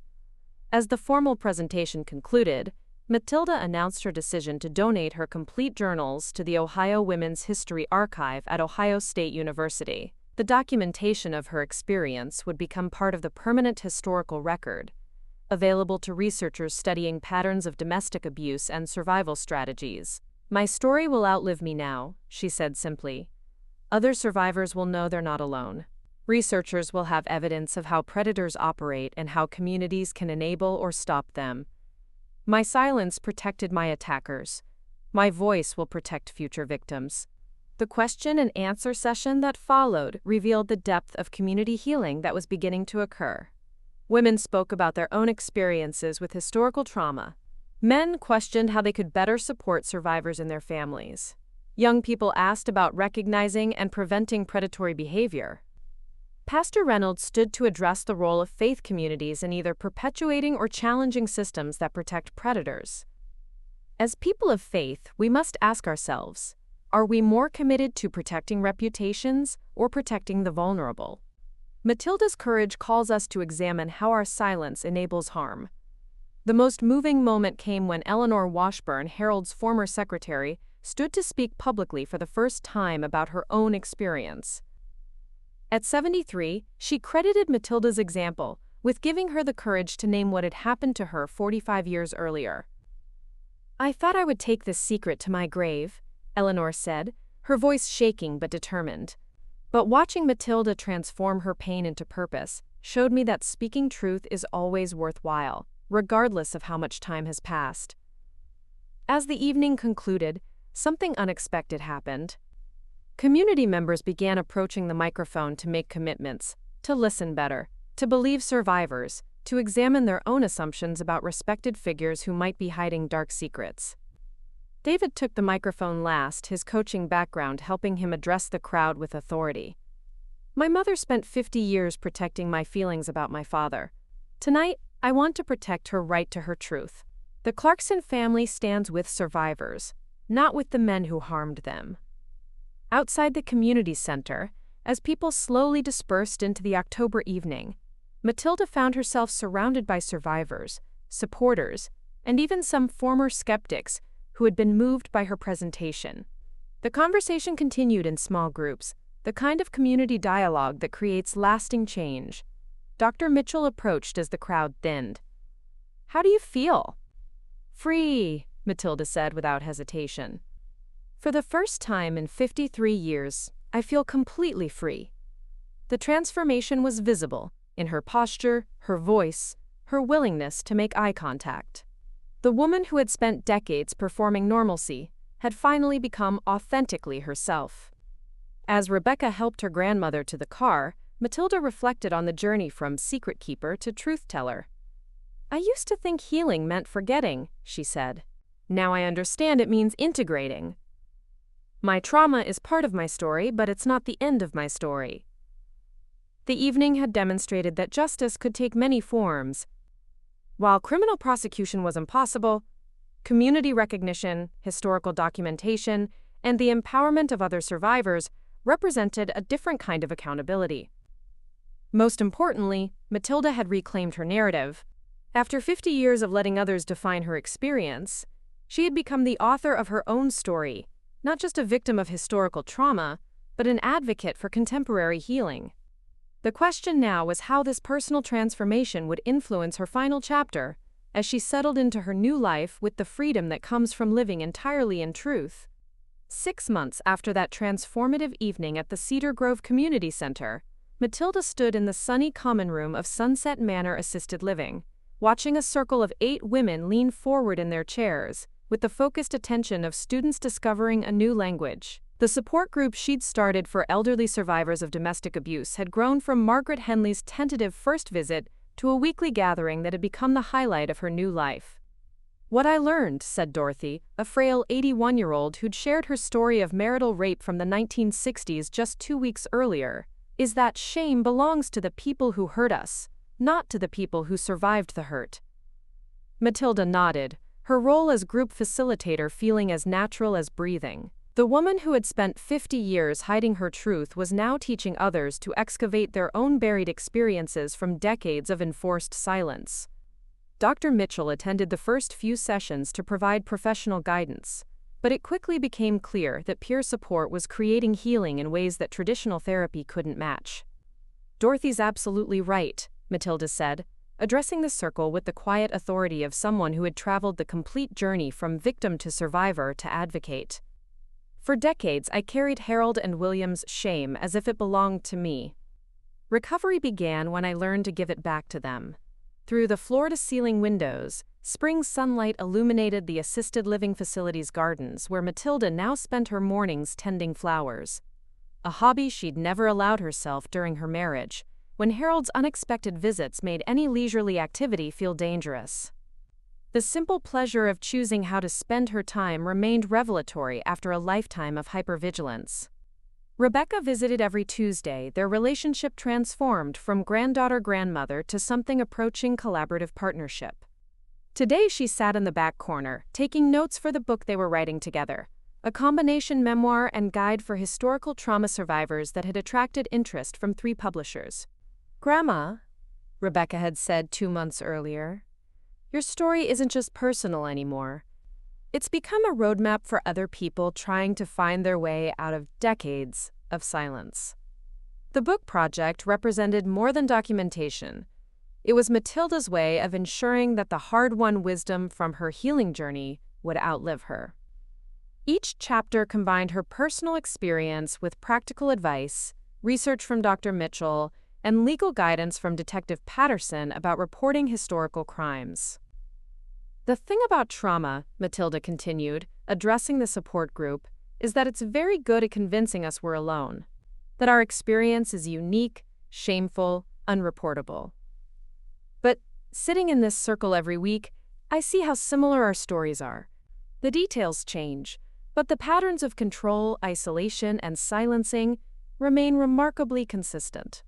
As the formal presentation concluded, Matilda announced her decision to donate her complete journals to the Ohio Women's History Archive at Ohio State University. The documentation of her experience would become part of the permanent historical record, available to researchers studying patterns of domestic abuse and survival strategies. "My story will outlive me now," she said simply. "Other survivors will know they're not alone. Researchers will have evidence of how predators operate and how communities can enable or stop them. My silence protected my attackers. My voice will protect future victims." The question and answer session that followed revealed the depth of community healing that was beginning to occur. Women spoke about their own experiences with historical trauma. Men questioned how they could better support survivors and their families. Young people asked about recognizing and preventing predatory behavior. Pastor Reynolds stood to address the role of faith communities in either perpetuating or challenging systems that protect predators. As people of faith, we must ask ourselves, Are we more committed to protecting reputations or protecting the vulnerable? Matilda's courage calls us to examine how our silence enables harm. The most moving moment came when Eleanor Washburn, Harold's former secretary, stood to speak publicly for the first time about her own experience. At 73, she credited Matilda's example with giving her the courage to name what had happened to her 45 years earlier. "I thought I would take this secret to my grave," Eleanor said, her voice shaking but determined. But watching Matilda transform her pain into purpose showed me that speaking truth is always worthwhile, regardless of how much time has passed. As the evening concluded, something unexpected happened. Community members began approaching the microphone to make commitments, to listen better, to believe survivors, to examine their own assumptions about respected figures who might be hiding dark secrets. David took the microphone last, his coaching background helping him address the crowd with authority. "My mother spent 50 years protecting my feelings about my father. Tonight, I want to protect her right to her truth. The Clarkson family stands with survivors, not with the men who harmed them." Outside the community center, as people slowly dispersed into the October evening, Matilda found herself surrounded by survivors, supporters, and even some former skeptics who had been moved by her presentation. The conversation continued in small groups, the kind of community dialogue that creates lasting change. Dr. Mitchell approached as the crowd thinned. "How do you feel?" "Free," Matilda said without hesitation. "For the first time in 53 years, I feel completely free." The transformation was visible in her posture, her voice, her willingness to make eye contact. The woman who had spent decades performing normalcy had finally become authentically herself. As Rebecca helped her grandmother to the car, Matilda reflected on the journey from secret keeper to truth teller. "I used to think healing meant forgetting," she said. "Now I understand it means integrating. My trauma is part of my story, but it's not the end of my story." The evening had demonstrated that justice could take many forms. While criminal prosecution was impossible, community recognition, historical documentation, and the empowerment of other survivors represented a different kind of accountability. Most importantly, Matilda had reclaimed her narrative. After 50 years of letting others define her experience, she had become the author of her own story, not just a victim of historical trauma, but an advocate for contemporary healing. The question now was how this personal transformation would influence her final chapter, as she settled into her new life with the freedom that comes from living entirely in truth. 6 months after that transformative evening at the Cedar Grove Community Center, Matilda stood in the sunny common room of Sunset Manor Assisted Living, watching a circle of 8 women lean forward in their chairs, with the focused attention of students discovering a new language. The support group she'd started for elderly survivors of domestic abuse had grown from Margaret Henley's tentative first visit to a weekly gathering that had become the highlight of her new life. "What I learned," said Dorothy, a frail 81-year-old who'd shared her story of marital rape from the 1960s just 2 weeks earlier, "is that shame belongs to the people who hurt us, not to the people who survived the hurt." Matilda nodded, her role as group facilitator feeling as natural as breathing. The woman who had spent 50 years hiding her truth was now teaching others to excavate their own buried experiences from decades of enforced silence. Dr. Mitchell attended the first few sessions to provide professional guidance, but it quickly became clear that peer support was creating healing in ways that traditional therapy couldn't match. "Dorothy's absolutely right," Matilda said, addressing the circle with the quiet authority of someone who had traveled the complete journey from victim to survivor to advocate. "For decades, I carried Harold and William's shame as if it belonged to me. Recovery began when I learned to give it back to them." Through the floor-to-ceiling windows, spring sunlight illuminated the assisted living facility's gardens where Matilda now spent her mornings tending flowers. A hobby she'd never allowed herself during her marriage, when Harold's unexpected visits made any leisurely activity feel dangerous. The simple pleasure of choosing how to spend her time remained revelatory after a lifetime of hypervigilance. Rebecca visited every Tuesday, their relationship transformed from granddaughter-grandmother to something approaching collaborative partnership. Today she sat in the back corner, taking notes for the book they were writing together, a combination memoir and guide for historical trauma survivors that had attracted interest from 3 publishers. "Grandma," Rebecca had said 2 months earlier, "your story isn't just personal anymore. It's become a roadmap for other people trying to find their way out of decades of silence." The book project represented more than documentation. It was Matilda's way of ensuring that the hard-won wisdom from her healing journey would outlive her. Each chapter combined her personal experience with practical advice, research from Dr. Mitchell, and legal guidance from Detective Patterson about reporting historical crimes. "The thing about trauma," Matilda continued, addressing the support group, "is that it's very good at convincing us we're alone, that our experience is unique, shameful, unreportable. But sitting in this circle every week, I see how similar our stories are. The details change, but the patterns of control, isolation, and silencing remain remarkably consistent."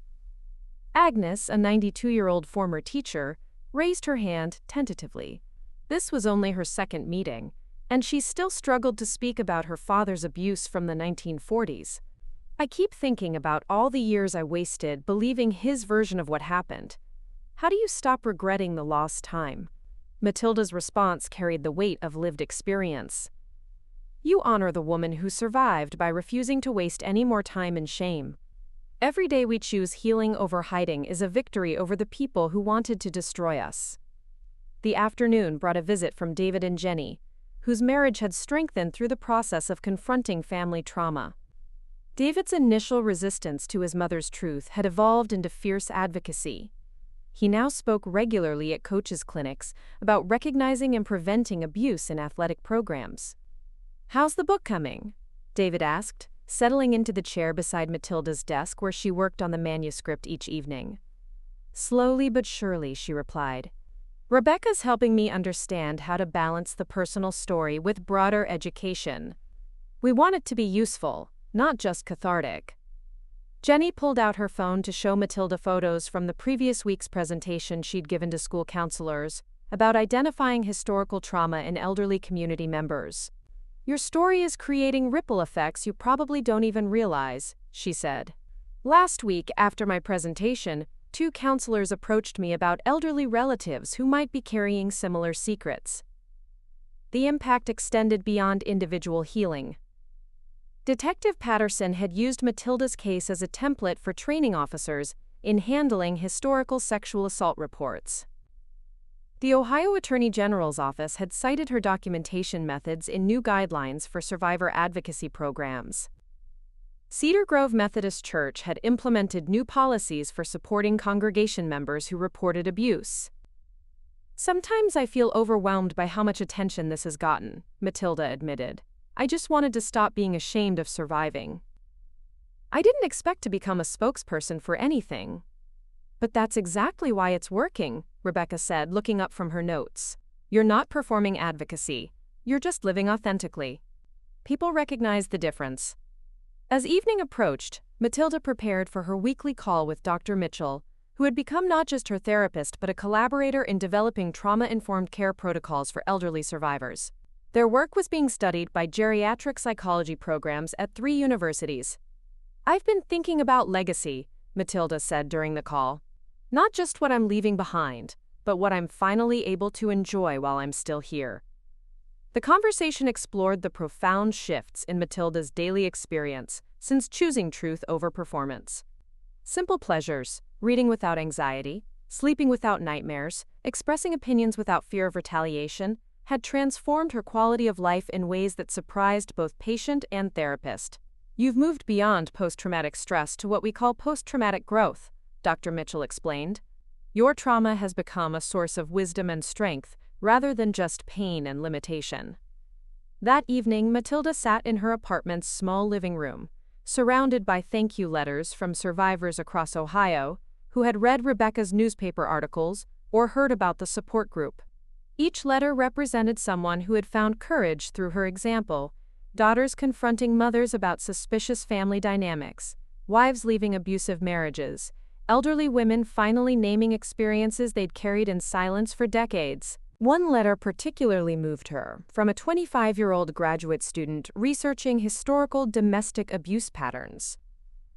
Agnes, a 92-year-old former teacher, raised her hand tentatively. This was only her 2nd meeting, and she still struggled to speak about her father's abuse from the 1940s. "I keep thinking about all the years I wasted believing his version of what happened. How do you stop regretting the lost time?" Matilda's response carried the weight of lived experience. "You honor the woman who survived by refusing to waste any more time in shame. Every day we choose healing over hiding is a victory over the people who wanted to destroy us." The afternoon brought a visit from David and Jenny, whose marriage had strengthened through the process of confronting family trauma. David's initial resistance to his mother's truth had evolved into fierce advocacy. He now spoke regularly at coaches' clinics about recognizing and preventing abuse in athletic programs. "How's the book coming?" David asked, settling into the chair beside Matilda's desk where she worked on the manuscript each evening. "Slowly but surely," she replied. "Rebecca's helping me understand how to balance the personal story with broader education. We want it to be useful, not just cathartic." Jenny pulled out her phone to show Matilda photos from the previous week's presentation she'd given to school counselors about identifying historical trauma in elderly community members. "Your story is creating ripple effects you probably don't even realize," she said. "Last week, after my presentation, 2 counselors approached me about elderly relatives who might be carrying similar secrets. The impact extended beyond individual healing." Detective Patterson had used Matilda's case as a template for training officers in handling historical sexual assault reports. The Ohio Attorney General's office had cited her documentation methods in new guidelines for survivor advocacy programs. Cedar Grove Methodist Church had implemented new policies for supporting congregation members who reported abuse. "Sometimes I feel overwhelmed by how much attention this has gotten," Matilda admitted. "I just wanted to stop being ashamed of surviving. I didn't expect to become a spokesperson for anything." "But that's exactly why it's working," Rebecca said, looking up from her notes. "You're not performing advocacy. You're just living authentically. People recognize the difference." As evening approached, Matilda prepared for her weekly call with Dr. Mitchell, who had become not just her therapist but a collaborator in developing trauma-informed care protocols for elderly survivors. Their work was being studied by geriatric psychology programs at 3 universities. "I've been thinking about legacy," Matilda said during the call. "Not just what I'm leaving behind, but what I'm finally able to enjoy while I'm still here." The conversation explored the profound shifts in Matilda's daily experience since choosing truth over performance. Simple pleasures, reading without anxiety, sleeping without nightmares, expressing opinions without fear of retaliation, had transformed her quality of life in ways that surprised both patient and therapist. "You've moved beyond post-traumatic stress to what we call post-traumatic growth," Dr. Mitchell explained. "Your trauma has become a source of wisdom and strength, rather than just pain and limitation." That evening, Matilda sat in her apartment's small living room, surrounded by thank you letters from survivors across Ohio who had read Rebecca's newspaper articles or heard about the support group. Each letter represented someone who had found courage through her example: daughters confronting mothers about suspicious family dynamics, wives leaving abusive marriages, elderly women finally naming experiences they'd carried in silence for decades. One letter particularly moved her, from a 25-year-old graduate student researching historical domestic abuse patterns.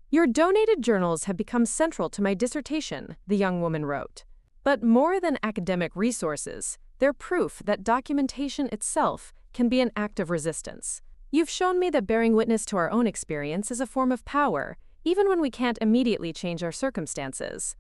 "Your donated journals have become central to my dissertation," the young woman wrote. "But more than academic resources, they're proof that documentation itself can be an act of resistance. You've shown me that bearing witness to our own experience is a form of power, even when we can't immediately change our circumstances."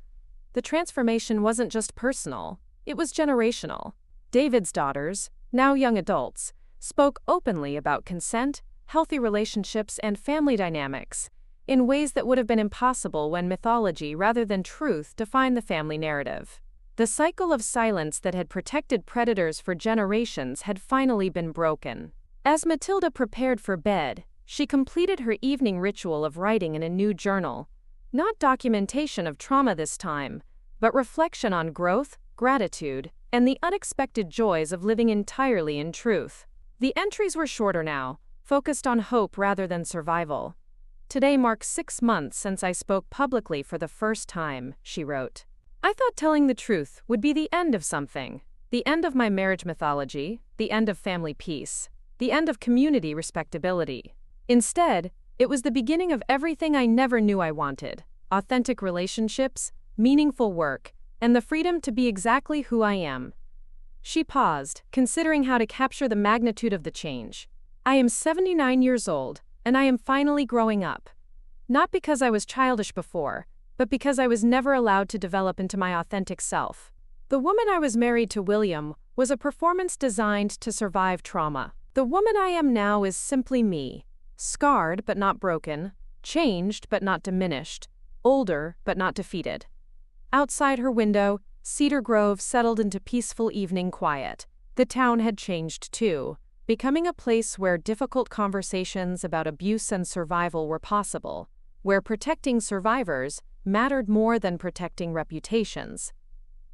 The transformation wasn't just personal, it was generational. David's daughters, now young adults, spoke openly about consent, healthy relationships, and family dynamics, in ways that would have been impossible when mythology rather than truth defined the family narrative. The cycle of silence that had protected predators for generations had finally been broken. As Matilda prepared for bed, she completed her evening ritual of writing in a new journal. Not documentation of trauma this time, but reflection on growth, gratitude, and the unexpected joys of living entirely in truth. The entries were shorter now, focused on hope rather than survival. "Today marks 6 months since I spoke publicly for the first time," she wrote. "I thought telling the truth would be the end of something. The end of my marriage mythology, the end of family peace, the end of community respectability. Instead, it was the beginning of everything I never knew I wanted: authentic relationships, meaningful work, and the freedom to be exactly who I am." She paused, considering how to capture the magnitude of the change. "I am 79 years old, and I am finally growing up. Not because I was childish before, but because I was never allowed to develop into my authentic self. The woman I was married to, William, was a performance designed to survive trauma. The woman I am now is simply me, scarred but not broken, changed but not diminished, older but not defeated." Outside her window, Cedar Grove settled into peaceful evening quiet. The town had changed too, becoming a place where difficult conversations about abuse and survival were possible, where protecting survivors mattered more than protecting reputations,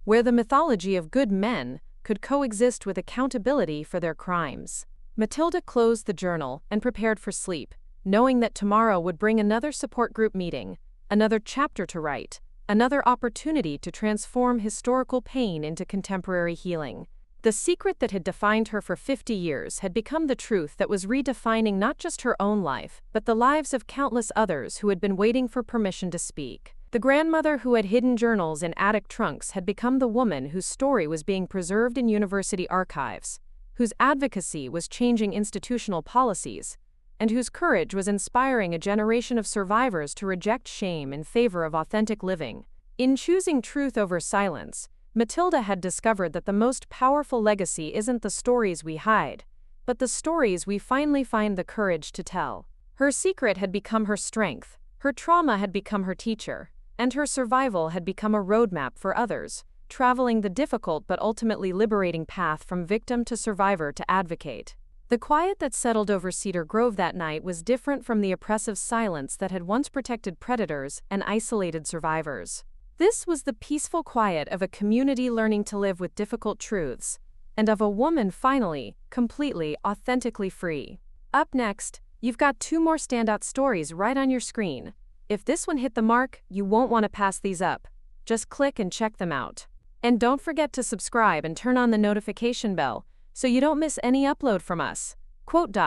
where the mythology of good men could coexist with accountability for their crimes. Matilda closed the journal and prepared for sleep, knowing that tomorrow would bring another support group meeting, another chapter to write, another opportunity to transform historical pain into contemporary healing. The secret that had defined her for 50 years had become the truth that was redefining not just her own life, but the lives of countless others who had been waiting for permission to speak. The grandmother who had hidden journals in attic trunks had become the woman whose story was being preserved in university archives, whose advocacy was changing institutional policies, and whose courage was inspiring a generation of survivors to reject shame in favor of authentic living. In choosing truth over silence, Matilda had discovered that the most powerful legacy isn't the stories we hide, but the stories we finally find the courage to tell. Her secret had become her strength, her trauma had become her teacher, and her survival had become a roadmap for others, traveling the difficult but ultimately liberating path from victim to survivor to advocate. The quiet that settled over Cedar Grove that night was different from the oppressive silence that had once protected predators and isolated survivors. This was the peaceful quiet of a community learning to live with difficult truths, and of a woman finally, completely, authentically free. Up next, you've got 2 more standout stories right on your screen. If this one hit the mark, you won't want to pass these up. Just click and check them out. And don't forget to subscribe and turn on the notification bell so you don't miss any upload from us. Quote.